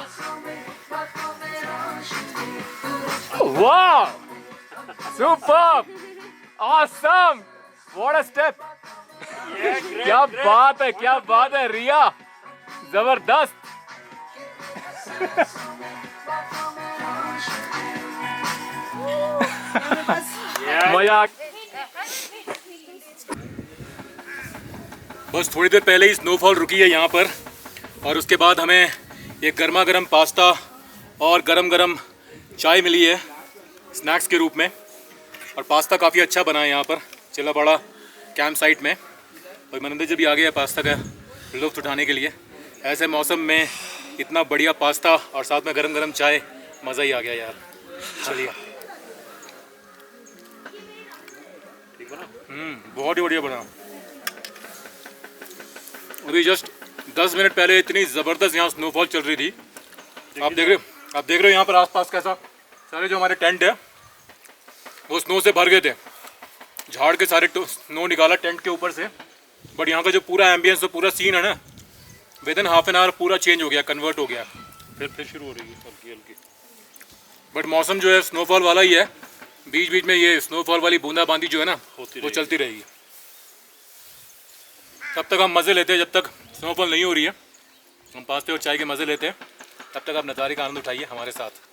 वाह super, awesome, what a step. क्या बात है, क्या बात है रिया, जबरदस्त। मजाक। बस थोड़ी देर पहले ही स्नोफॉल रुकी है यहाँ पर, और उसके बाद हमें एक गर्मा गर्म पास्ता और गरम गरम चाय मिली है स्नैक्स के रूप में। और पास्ता काफ़ी अच्छा बना है यहाँ पर चिलापाड़ा कैंप साइट में, और मनिंदर जी भी आ गए हैं पास्ता का लुत्फ़ उठाने के लिए। ऐसे मौसम में इतना बढ़िया पास्ता और साथ में गरम गरम चाय, मज़ा ही आ गया यार। चलिए। बहुत ही बढ़िया बना। अभी जस्ट 10 मिनट पहले इतनी ज़बरदस्त यहाँ स्नोफॉल चल रही थी। आप देख रहे हो यहाँ पर आसपास कैसा सारे जो हमारे टेंट है वो स्नो से भर गए थे। झाड़ के सारे स्नो निकाला टेंट के ऊपर से, बट यहाँ का जो पूरा एम्बियंस, पूरा सीन है ना, with in half an hour पूरा चेंज हो गया, कन्वर्ट हो गया। फिर शुरू हो रही है हल्की हल्की, बट मौसम जो है स्नोफॉल वाला ही है। बीच बीच में ये स्नोफॉल वाली बूंदाबांदी जो है ना वो चलती रहेगी। तब तक हम मज़े लेते हैं, जब तक स्नोफॉल नहीं हो रही है हम पास्ते और चाय के मज़े लेते हैं। तब तक आप नज़ारे का आनंद उठाइए हमारे साथ।